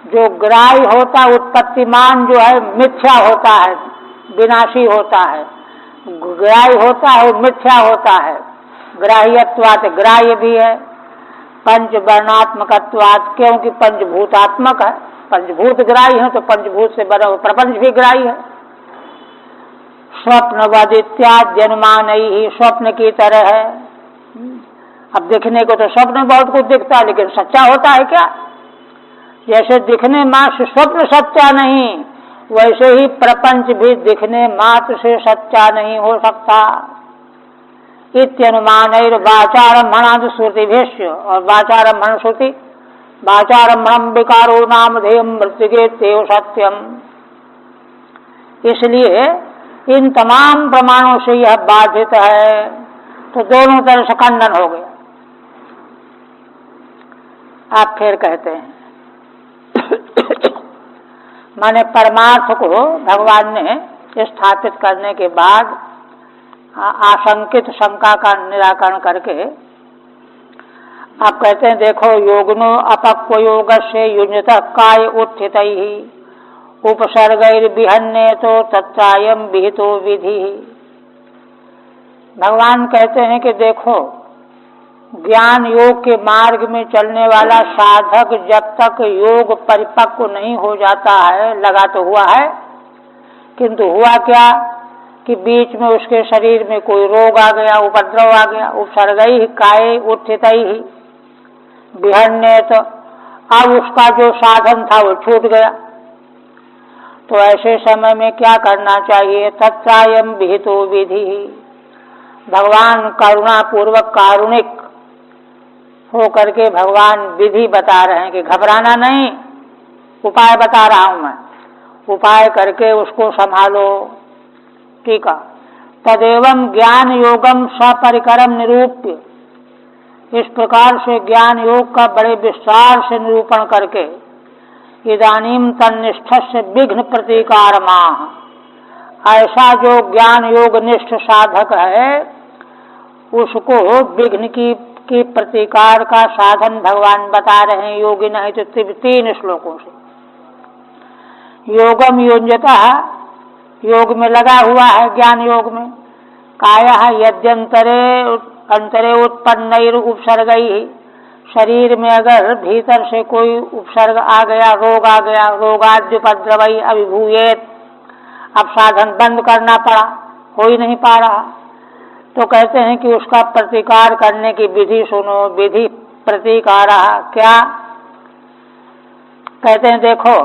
जो ग्राह्य होता उत्पत्तिमान जो है मिथ्या होता है, विनाशी होता है, ग्राह्य होता है वो मिथ्या होता है। ग्राह्यत्वात् ग्राह्य भी है। पंचवर्णात्मकत्वात्, क्योंकि पंचभूतात्मक है, पंचभूत ग्राह्य है तो पंचभूत से बना प्रपंच भी ग्राह्य है। स्वप्नवद इत्यादि जन्मान ही, स्वप्न की तरह है। अब दिखने को तो स्वप्न बहुत कुछ दिखता है लेकिन सच्चा होता है क्या। जैसे दिखने मात्र स्वप्न सच्चा नहीं, वैसे ही प्रपंच भी दिखने मात्र से सच्चा नहीं हो सकता। इत्यनुमान वाचारम्भणाद श्रुति भेष्य, और वाचारम्भण श्रुति, वाचारम्भणम विकारो नामधेयम मृत्युगे तेव सत्यम। इसलिए इन तमाम प्रमाणों से यह बाधित है, तो दोनों तरह से खंडन हो गया। आप फिर कहते हैं माने परमार्थ को भगवान ने स्थापित करने के बाद आशंकित शंका का निराकरण करके आप कहते हैं देखो योगनो अपक्व योग से युजत काय उत्थित ही उपसर्गैर्विहन्ने तो तत्सायम विहितो विधि। भगवान कहते हैं कि देखो ज्ञान योग के मार्ग में चलने वाला साधक जब तक योग परिपक्व नहीं हो जाता है, लगा तो हुआ है किंतु हुआ क्या कि बीच में उसके शरीर में कोई रोग आ गया, उपद्रव आ गया, उपसर्गई काय उत्थित ही विहन्ने, तो अब उसका जो साधन था वो छूट गया। तो ऐसे समय में क्या करना चाहिए? तत्सायम विहितो विधि, भगवान करुणा पूर्वक कारुणिक हो करके भगवान विधि बता रहे हैं कि घबराना नहीं, उपाय बता रहा हूं मैं, उपाय करके उसको संभालो। ठीक है। तदेवं ज्ञान योगम सपरिकरम निरूप्य, इस प्रकार से ज्ञान योग का बड़े विस्तार से निरूपण करके इदानीम तन्निष्ठस्य विघ्न प्रतीकार माह, ऐसा जो ज्ञान योग निष्ठ साधक है उसको विघ्न की प्रतिकार का साधन भगवान बता रहे हैं योगी नहीं तो 3 श्लोकों से। योगम योजता, योग में लगा हुआ है, ज्ञान योग में। काया यद्यंतरे उत्पन्न उपसर्ग ही, शरीर में अगर भीतर से कोई उपसर्ग आ गया, रोग आ गया, रोगाद्युपद्रवई अभिभूयेत, अब साधन बंद करना पड़ा, हो ही नहीं पा रहा, तो कहते हैं कि उसका प्रतिकार करने की विधि सुनो। विधि प्रतिकार क्या कहते हैं? देखो,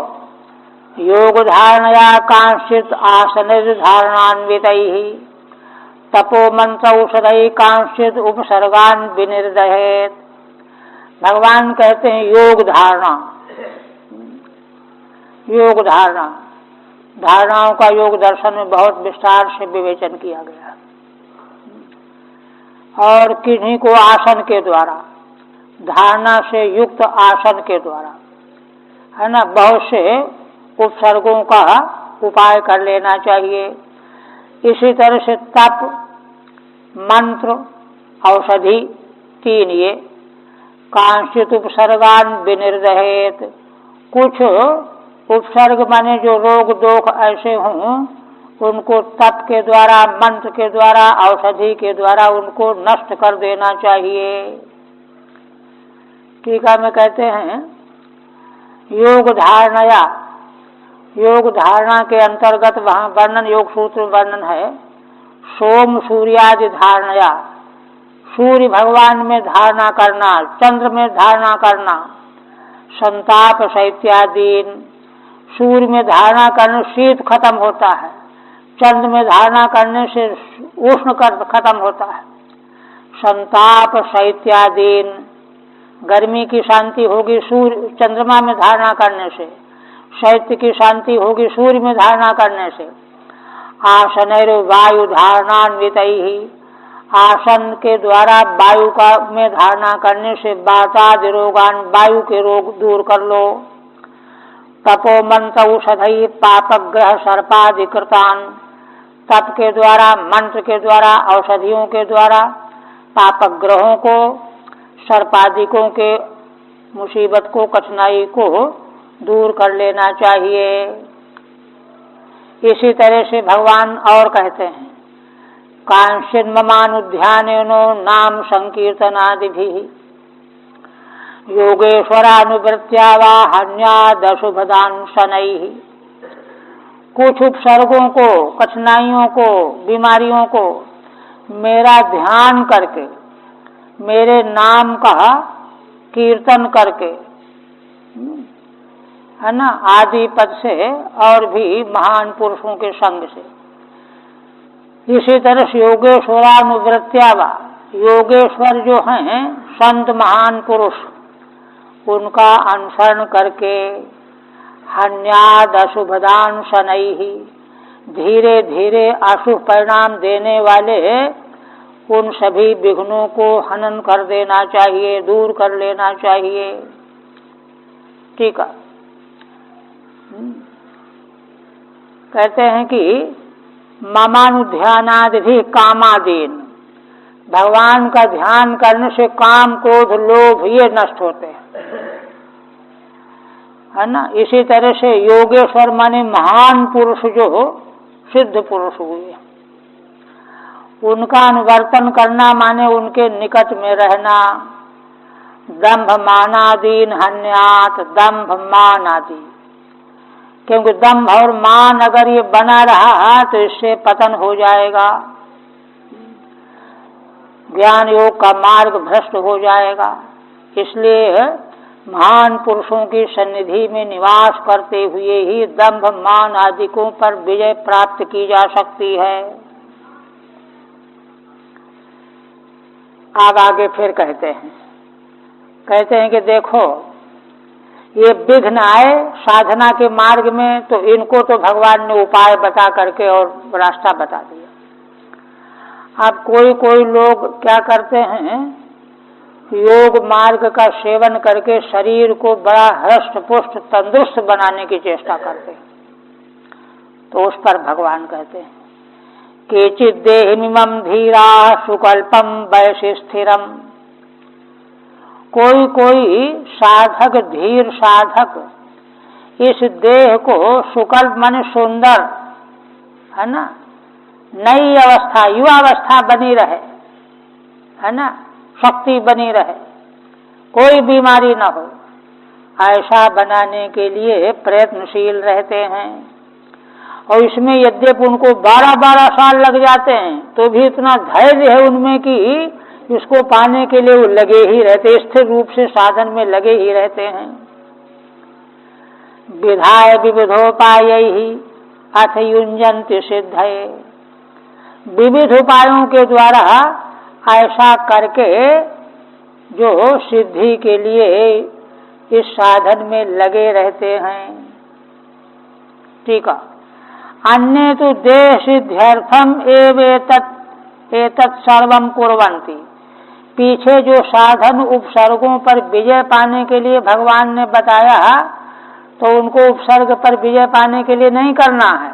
योग धारणया कांचित आसन धारणान्वित तपो मंत्र औषधि कांचित उपसर्गान विनिर्दहेत। भगवान कहते हैं योग धारणा, योग धारणा, धारणाओं का योग दर्शन में बहुत विस्तार से विवेचन किया गया। और किन्हीं को आसन के द्वारा, धारणा से युक्त आसन के द्वारा, है ना, बहुत से उपसर्गों का उपाय कर लेना चाहिए। इसी तरह से तप, मंत्र, औषधि 3 ये। कांचित उपसर्गान विनिर्दहेत, कुछ उपसर्ग माने जो रोग दोष ऐसे हों उनको तप के द्वारा, मंत्र के द्वारा, औषधि के द्वारा उनको नष्ट कर देना चाहिए। टीका में कहते हैं योग धारणया, योग धारणा के अंतर्गत वहाँ वर्णन, योग सूत्र वर्णन है सोम सूर्यादि धारणया, सूर्य भगवान में धारणा करना, चंद्र में धारणा करना, संताप शैत्यादीन, सूर्य में धारणा करने शीत खत्म होता है, चंद्र में धारणा करने से उष्ण खत्म होता है, संताप शैत्यादीन, गर्मी की शांति होगी सूर्य चंद्रमा में धारणा करने से, शैत्य की शांति होगी सूर्य में धारणा करने से। आसनैर वायु धारणान्वित ही, आसन के द्वारा वायु का में धारणा करने से वातादि रोगान, वायु के रोग दूर कर लो। तपो मंत्र औषधि पापग्रह सर्पाधिकृतान, तप के द्वारा, मंत्र के द्वारा, औषधियों के द्वारा पापग्रहों को, सर्पादिकों के मुसीबत को, कठिनाई को दूर कर लेना चाहिए। इसी तरह से भगवान और कहते हैं कांचिन ममानुध्यानेनो नाम संकीर्तनादि भी योगेश्वरानुवृत्त्या वा हन्यादशुभदान शनैः, कुछ उपसर्गों को, कठिनाइयों को, बीमारियों को मेरा ध्यान करके, मेरे नाम का कीर्तन करके, है ना, आदि पद से और भी महान पुरुषों के संग से। इसी तरह से योगेश्वरानुवृत्त्या वा, योगेश्वर जो हैं संत महान पुरुष, उनका अनुसरण करके हन्याद अशुभदान शनैः, धीरे धीरे अशुभ परिणाम देने वाले उन सभी विघ्नों को हनन कर देना चाहिए, दूर कर लेना चाहिए। ठीक है। कहते हैं कि ममानुध्यानादि भी कामादीन, भगवान का ध्यान करने से काम, क्रोध, लोभ ये नष्ट होते हैं, है ना। इसी तरह से योगेश्वर माने महान पुरुष जो सिद्ध पुरुष हुए, उनका अनुवर्तन करना माने उनके निकट में रहना। दंभ मानादीन हन्यात, दंभ मान आदि, क्योंकि दंभ और मान अगर ये बना रहा तो इससे पतन हो जाएगा, ज्ञान योग का मार्ग भ्रष्ट हो जाएगा। इसलिए महान पुरुषों की सन्निधि में निवास करते हुए ही दंभ मान आदिकों पर विजय प्राप्त की जा सकती है। अब आगे फिर कहते हैं कि देखो, ये विघ्न आए साधना के मार्ग में तो इनको तो भगवान ने उपाय बता करके और रास्ता बता दिया। अब कोई लोग क्या करते हैं, योग मार्ग का सेवन करके शरीर को बड़ा हृष्ट पुष्ट तंदुरुस्त बनाने की चेष्टा करते हैं, तो उस पर भगवान कहते हैं केचित् देहिमिमं धीरा सुकल्पम वयसि स्थिरम। कोई साधक, धीर साधक इस देह को सुकल्प माने सुंदर, है ना, नई अवस्था, युवावस्था बनी रहे, है ना, शक्ति बनी रहे, कोई बीमारी न हो, ऐसा बनाने के लिए प्रयत्नशील रहते हैं। और इसमें यद्यपि उनको 12-12 साल लग जाते हैं तो भी इतना धैर्य है उनमें कि इसको पाने के लिए वो लगे ही रहते, स्थिर रूप से साधन में लगे ही रहते हैं। विधाय विविधोपायैहि अथ युञ्जन्ति सिद्धये। विविध उपायों के द्वारा ऐसा करके जो सिद्धि के लिए इस साधन में लगे रहते हैं। ठीक है। अन्य तो देह सिद्ध्यर्थम एतत् सर्वम कुर्वन्ति। पीछे जो साधन उपसर्गों पर विजय पाने के लिए भगवान ने बताया, तो उनको उपसर्ग पर विजय पाने के लिए नहीं करना है,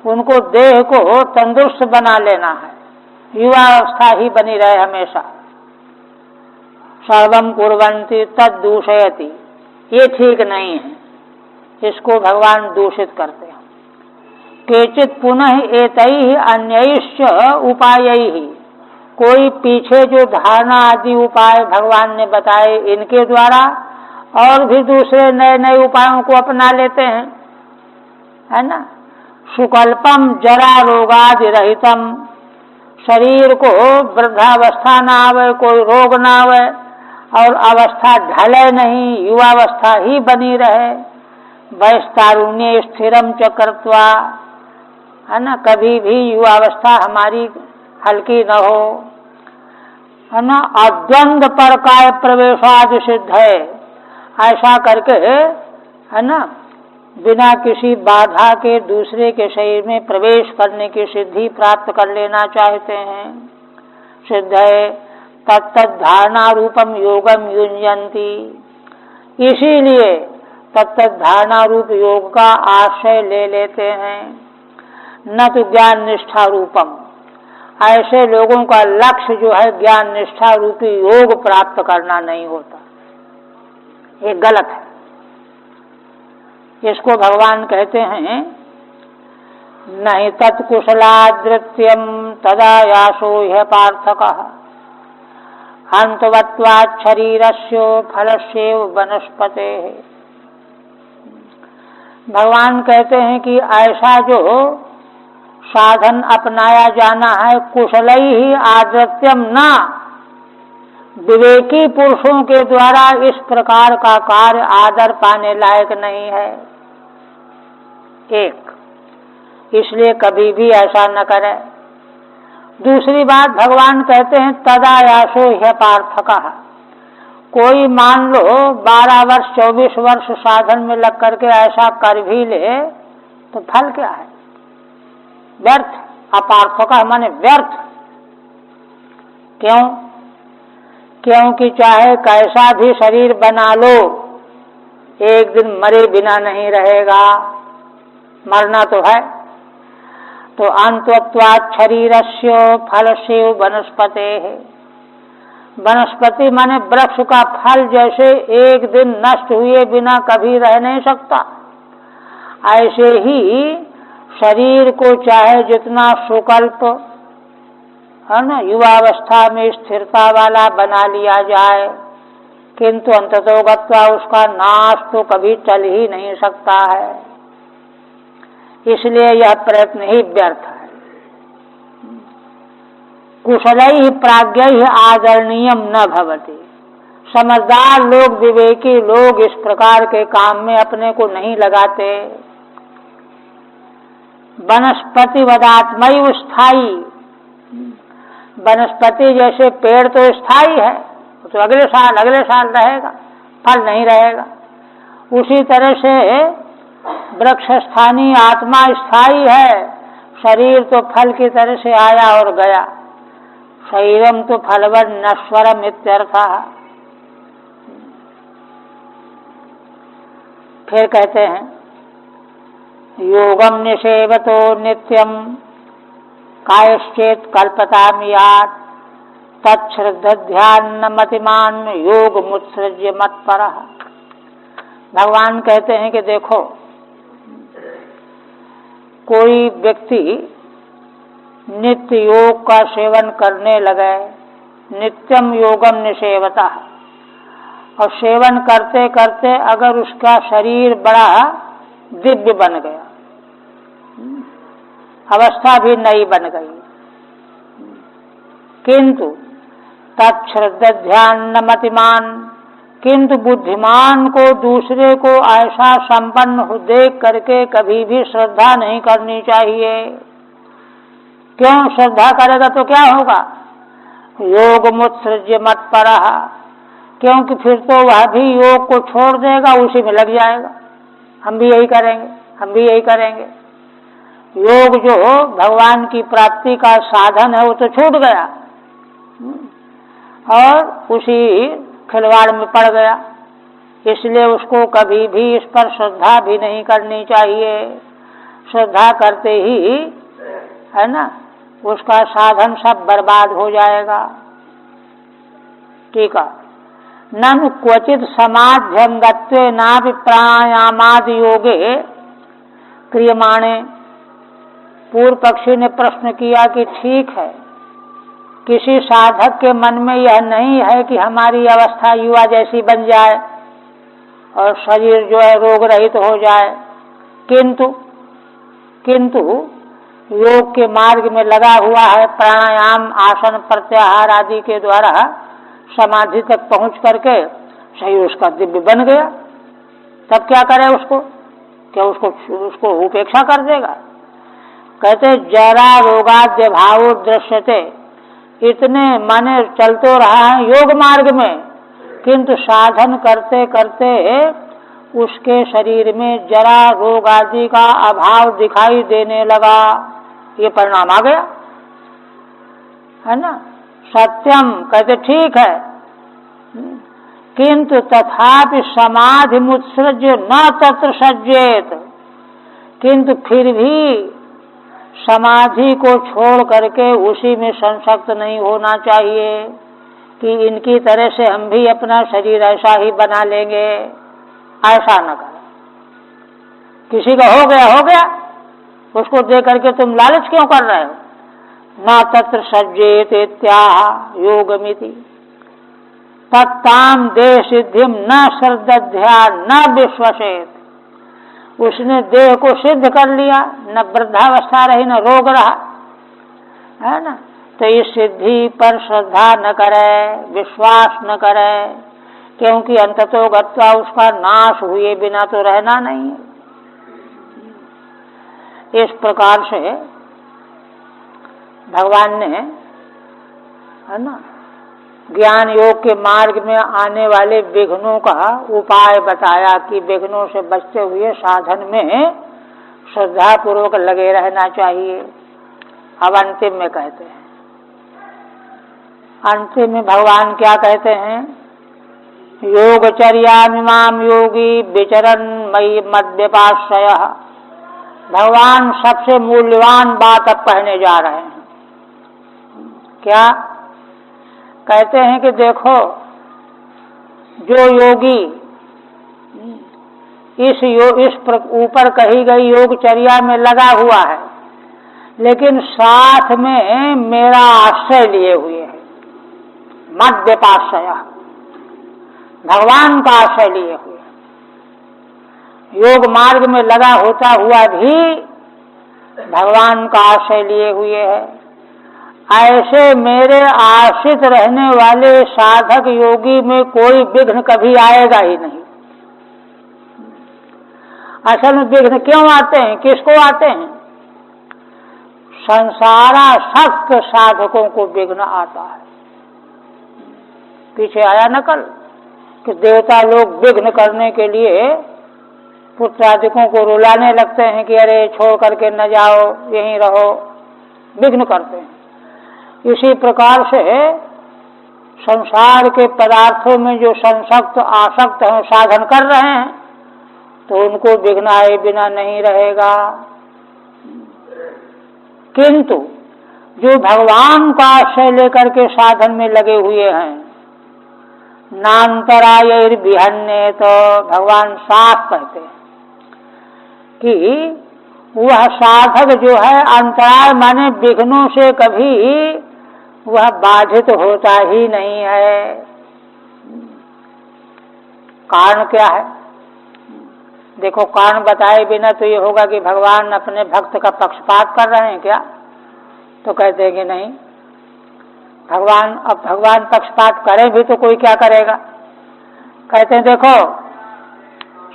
उनको देह को तंदुरुस्त बना लेना है, युवावस्था ही बनी रहे हमेशा। सर्वम कुर्वन्ति तद दूषयति, ये ठीक नहीं है, इसको भगवान दूषित करते हैं। केचित् पुनः एतैः अन्यैश्च उपायैः। कोई पीछे जो धारणा आदि उपाय भगवान ने बताए इनके द्वारा और भी दूसरे नए नए उपायों को अपना लेते हैं, है ना। सुकल्पम जरा रोगादि रहितम। शरीर को वृद्धावस्था न आवे, कोई रोग न आवे और अवस्था ढले नहीं, युवावस्था ही बनी रहे। वयस्तारुण्य स्थिरम च कृत्वा, है ना, कभी भी युवावस्था हमारी हल्की न हो, है ना। अद्वंद पर काय प्रवेशादि सिद्ध है। ऐसा करके, है ना, बिना किसी बाधा के दूसरे के शरीर में प्रवेश करने की सिद्धि प्राप्त कर लेना चाहते हैं। सिद्ध है तत्त धारणा रूपम योगम युञ्जन्ति। इसीलिए तत्त धारणा रूप योग का आश्रय ले लेते हैं। न तो ज्ञान निष्ठा रूपम। ऐसे लोगों का लक्ष्य जो है ज्ञान निष्ठा रूपी योग प्राप्त करना नहीं होता, ये गलत है। इसको भगवान कहते हैं नहीं तत्कुशलादृत्यम तदा यासो यह पार्थकः अंतवत्वात् शरीरस्य फलस्यैव वनस्पतेः। भगवान कहते हैं कि ऐसा जो साधन अपनाया जाना है, कुशलैः आदृत्यम न, विवेकी पुरुषों के द्वारा इस प्रकार का कार्य आदर पाने लायक नहीं है। एक, इसलिए कभी भी ऐसा न करे। दूसरी बात भगवान कहते हैं तदायासो ह्य पार्थकः। कोई मान लो 12 वर्ष 24 वर्ष साधन में लग करके ऐसा कर भी ले तो फल क्या है? व्यर्थ। अपार्थकः माने व्यर्थ। क्यों? क्योंकि चाहे कैसा भी शरीर बना लो, एक दिन मरे बिना नहीं रहेगा, मरना तो है। तो अंतत्वात् शरीरस्य फलस्यैव वनस्पतेः। वनस्पति माने वृक्ष का फल जैसे एक दिन नष्ट हुए बिना कभी रह नहीं सकता, ऐसे ही शरीर को चाहे जितना सुकल्प, है ना, युवावस्था में स्थिरता वाला बना लिया जाए, किंतु अंततोगत्वा उसका नाश तो कभी चल ही नहीं सकता है। इसलिए यह प्रयत्न ही व्यर्थ है। कुशलैः प्राज्ञैः आदरणीयम न भवति। समझदार लोग, विवेकी लोग इस प्रकार के काम में अपने को नहीं लगाते। वनस्पति वदात्मयु स्थायी, वनस्पति जैसे पेड़ तो स्थायी है, तो अगले साल रहेगा, फल नहीं रहेगा। उसी तरह से वृक्ष स्थानीय आत्मा स्थायी है, शरीर तो फल की तरह से आया और गया। शरीरम तो फलवद नश्वरम इत्यर्थः। फिर कहते हैं योगम निषेवतो नित्यम कायश्चेत कल्पताम यात् तच्छ्रद्धान मतिमान योग मुत्सृज्य मत्परः। भगवान कहते हैं कि देखो, कोई व्यक्ति नित्य योग का सेवन करने लगे, नित्यम योगम निषेवता, और सेवन करते करते अगर उसका शरीर बड़ा दिव्य बन गया, अवस्था भी नई बन गई, किंतु तच्छ्रद्धान मतिमान, किंतु बुद्धिमान को दूसरे को ऐसा संपन्न हो देख करके कभी भी श्रद्धा नहीं करनी चाहिए। क्यों? श्रद्धा करेगा तो क्या होगा? योग मुत्सृज्य मत्परः, क्योंकि फिर तो वह भी योग को छोड़ देगा, उसी में लग जाएगा। हम भी यही करेंगे, हम भी यही करेंगे। योग जो भगवान की प्राप्ति का साधन है वो तो छूट गया और उसी खिलवाड़ में पड़ गया। इसलिए उसको कभी भी इस पर श्रद्धा भी नहीं करनी चाहिए। श्रद्धा करते ही है ना, उसका साधन सब बर्बाद हो जाएगा। ठीक है। ननु क्वचित समाध्यम गत्वे नापि प्राणायामादि योगे क्रियमाणे। पूर्व पक्षी ने प्रश्न किया कि ठीक है, किसी साधक के मन में यह नहीं है कि हमारी अवस्था युवा जैसी बन जाए और शरीर जो है रोग रहित हो जाए, किंतु योग के मार्ग में लगा हुआ है, प्राणायाम आसन प्रत्याहार आदि के द्वारा समाधि तक पहुंच करके शरीर उसका दिव्य बन गया। तब क्या करे उसको? क्या उसको उपेक्षा कर देगा? कहते जरा रोगाद्य भावो दृश्यते, इतने माने चल तो रहा है योग मार्ग में, किंतु साधन करते करते उसके शरीर में जरा रोग आदि का अभाव दिखाई देने लगा। ये परिणाम आ गया है ना। सत्यम, कहते ठीक है, किंतु तथापि समाधि मुत्सृज्य न तत्र सज्जेत, किंतु फिर भी समाधि को छोड़ करके उसी में संसक्त नहीं होना चाहिए कि इनकी तरह से हम भी अपना शरीर ऐसा ही बना लेंगे। ऐसा न करें। किसी का हो गया, उसको दे करके तुम लालच क्यों कर रहे हो? न तत्र सज्जेत इत्याह योगमिति तत्ताम देह सिद्धिम न श्रद्धा न विश्वसेत। उसने देह को सिद्ध कर लिया, न वृद्धावस्था रही न रोग रहा, है ना। तो इस सिद्धि पर श्रद्धा न करे, विश्वास न करे, क्योंकि अंततो गत्वा उसका नाश हुए बिना तो रहना नहीं है। इस प्रकार से भगवान ने है ना ज्ञान योग के मार्ग में आने वाले विघ्नों का उपाय बताया कि विघ्नों से बचते हुए साधन में श्रद्धा पूर्वक लगे रहना चाहिए। अब अंतिम में कहते हैं, अंतिम में भगवान क्या कहते हैं? योगचर्यामिमां योगी विचरन् मयि मद्व्यपाश्रयः। भगवान सबसे मूल्यवान बात अब कहने जा रहे हैं। क्या कहते हैं कि देखो, जो योगी इस ऊपर कही गई योगचर्या में लगा हुआ है, लेकिन साथ में मेरा आश्रय लिए हुए है, मद्व्यपाश्रय, भगवान का आश्रय लिए हुए, योग मार्ग में लगा होता हुआ भी भगवान का आश्रय लिए हुए है। ऐसे मेरे आश्रित रहने वाले साधक योगी में कोई विघ्न कभी आएगा ही नहीं। असल में विघ्न क्यों आते हैं, किसको आते हैं? संसारासक्त साधकों को विघ्न आता है। पीछे आया न कल कि देवता लोग विघ्न करने के लिए पुत्रादिकों को रुलाने लगते हैं कि अरे छोड़ करके न जाओ, यहीं रहो, विघ्न करते हैं। इसी प्रकार से संसार के पदार्थों में जो संसक्त आसक्त हैं, साधन कर रहे हैं, तो उनको विघ्न आए बिना नहीं रहेगा। किंतु जो भगवान का आश्रय लेकर के साधन में लगे हुए हैं, नान्तराय विहन्ने, तो भगवान साफ कहते हैं कि वह साधक जो है अंतराय माने विघ्नों से कभी वह बाधित होता ही नहीं है। कारण क्या है? देखो, कारण बताए बिना तो ये होगा कि भगवान अपने भक्त का पक्षपात कर रहे हैं क्या? तो कहते हैं कि नहीं, भगवान पक्षपात करे भी तो कोई क्या करेगा? कहते हैं देखो,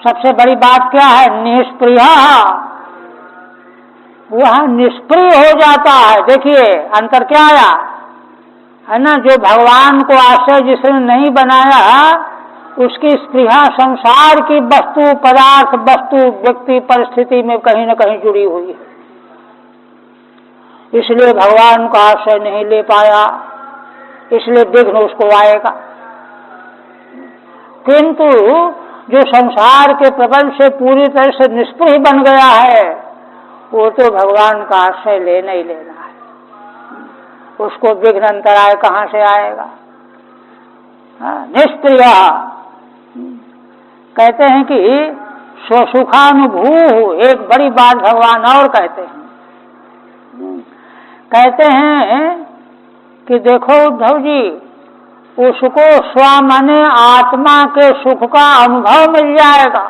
सबसे बड़ी बात क्या है? निष्प्रिय, वह निष्प्रिय हो जाता है। देखिए अंतर क्या आया है ना, जो भगवान को आश्रय जिसने नहीं बनाया, उसकी स्पृहा संसार की वस्तु, पदार्थ, वस्तु, व्यक्ति, परिस्थिति में कहीं न कहीं जुड़ी हुई है, इसलिए भगवान का आश्रय नहीं ले पाया, इसलिए विघ्न उसको आएगा। किंतु जो संसार के प्रपंच से पूरी तरह से निष्प्रिय बन गया है, वो तो भगवान का आश्रय लेना ही लेना है, उसको विघ्न अंतराय कहाँ से आएगा? निष्प्रिय। कहते हैं कि स्वसुखानुभूः, एक बड़ी बात भगवान और कहते हैं कि देखो उद्धव जी, उसको स्व माने आत्मा के सुख का अनुभव मिल जाएगा।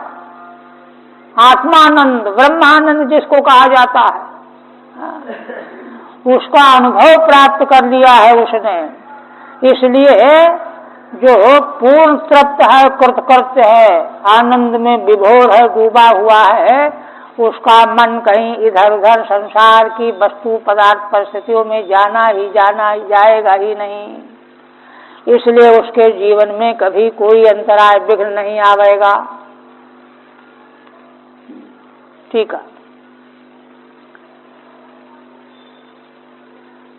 आत्मानंद, ब्रह्मानंद जिसको कहा जाता है, उसका अनुभव प्राप्त कर लिया है उसने। इसलिए जो पूर्ण तृप्त है, कृतकृत्य है, आनंद में विभोर है, डूबा हुआ है, उसका मन कहीं इधर उधर संसार की वस्तु, पदार्थ, परिस्थितियों में जाना ही जाएगा ही नहीं। इसलिए उसके जीवन में कभी कोई अंतराय, विघ्न नहीं आवेगा। ठीक है।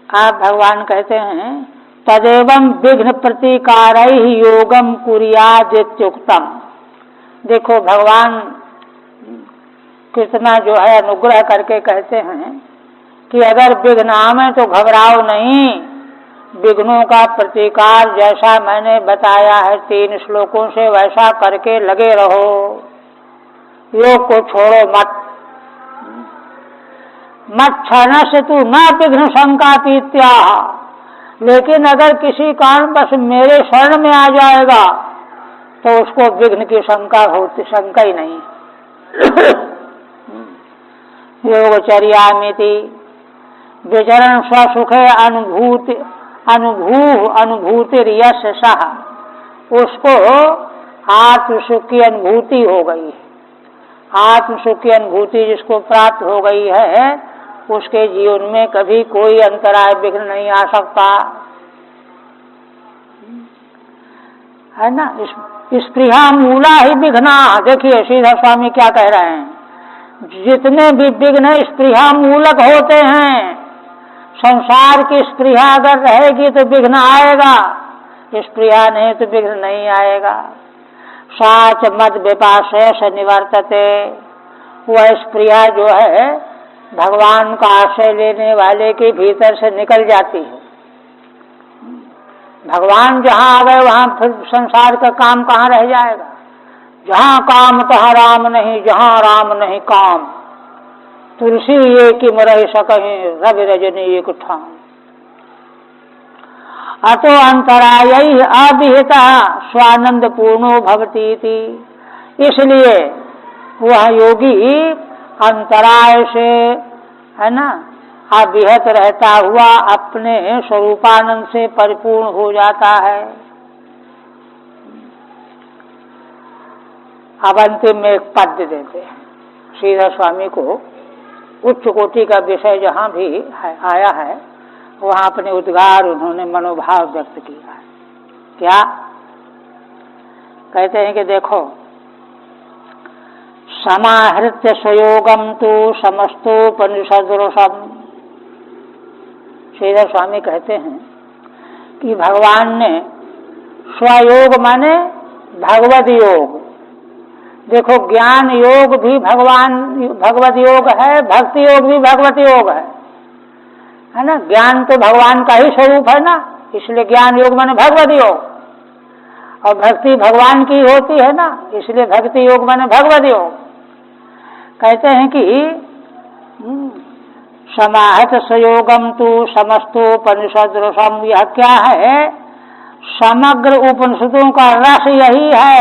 आप भगवान कहते हैं तदेवं विघ्न प्रतिकारैः योगम कुर्यादित्युक्तम। देखो भगवान कितना जो है अनुग्रह करके कहते हैं कि अगर विघ्न आवे तो घबराओ नहीं, विघ्नों का प्रतिकार जैसा मैंने बताया है 3 श्लोकों से, वैसा करके लगे रहो, योग को छोड़ो मत। क्षण से तू न विघ्न शंका पीत्याह, लेकिन अगर किसी कारण बस मेरे शरण में आ जाएगा तो उसको विघ्न की शंका ही नहीं। योगचर्यामिति विचरण स्वसुखे अनुभूतिर्यश सह, उसको आत्मसुख की अनुभूति हो गई। आत्मसुख की अनुभूति जिसको प्राप्त हो गई है, उसके जीवन में कभी कोई अंतराय, विघ्न नहीं आ सकता है ना। स्पृहा मूला ही विघ्ना। देखिए श्रीधर स्वामी क्या कह रहे हैं, जितने भी विघ्न स्पृहा मूलक होते हैं, संसार की स्पृहा अगर रहेगी तो विघ्न आएगा, स्पृहा नहीं तो विघ्न नहीं आएगा। साच मद विपाशय से निवर्तते, वह स्पृहा जो है भगवान का आश्रय लेने वाले के भीतर से निकल जाती है। भगवान जहाँ आ गए वहाँ फिर संसार का काम कहाँ रह जाएगा। जहाँ काम तहाँ राम नहीं, जहाँ राम नहीं काम, तुलसी ये कि मरहि सकहि रवि रजनी एक ठाम। अतो अंतराय अभिहिता स्वानंद पूर्णो भवती थी। इसलिए वह योगी अंतराय से, है ना, अविहत रहता हुआ अपने स्वरूपानंद से परिपूर्ण हो जाता है। अब अंतिम में एक पद्य देते हैं। श्रीधर स्वामी को उच्च कोटि का विषय जहाँ भी आया है वहाँ अपने उद्गार उन्होंने मनोभाव व्यक्त किया है। क्या कहते हैं कि देखो, समाहृत्य स्वयोगम तो समस्तोपनिषदृशम। श्रीधर स्वामी कहते हैं कि भगवान ने स्वयोग माने भगवद योग। देखो, ज्ञान योग भी भगवत योग है, भक्ति योग भी भगवत योग है ना। ज्ञान तो भगवान का ही स्वरूप है ना, इसलिए ज्ञान योग माने भगवत योग, और भक्ति भगवान की होती है ना, इसलिए भक्ति योग माने भगवत योग। कहते हैं कि समाहत संयोगम तो समस्तोपनिषद रसम। यह क्या है? समग्र उपनिषदों का रस यही है।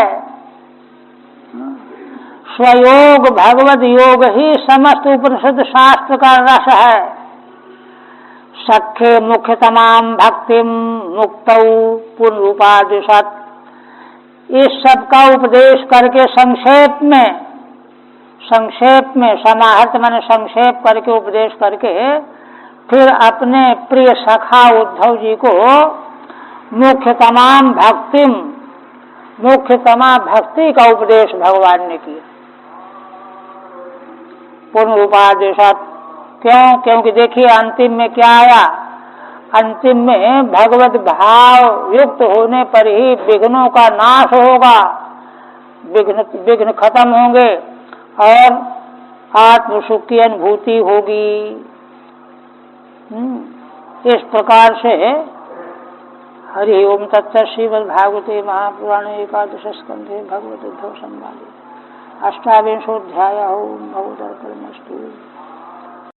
स्वयोग भगवद योग ही समस्त उपनिषद शास्त्र का रस है। सख्य मुख्य तमाम भक्तिम मुक्तौ पुनरुपादिशत। इस सब का उपदेश करके संक्षेप में समाहत माने संक्षेप करके उपदेश करके फिर अपने प्रिय सखा उद्धव जी को मुख्य तमाम भक्ति का उपदेश भगवान ने किया। पुनरुपादेशात। क्यों? क्योंकि देखिए अंतिम में क्या आया? अंतिम में भगवत भाव युक्त होने पर ही विघ्नों का नाश होगा, विघ्न खत्म होंगे और आत्म सुख की अनुभूति होगी। इस प्रकार से हरि ओम तत्सत्। श्रीमद् भागवते महापुराणे एकादश स्कंधे भगवत उद्धव संवादे अष्टाविंशोऽध्यायः। ओम भगवदर्पणमस्तु।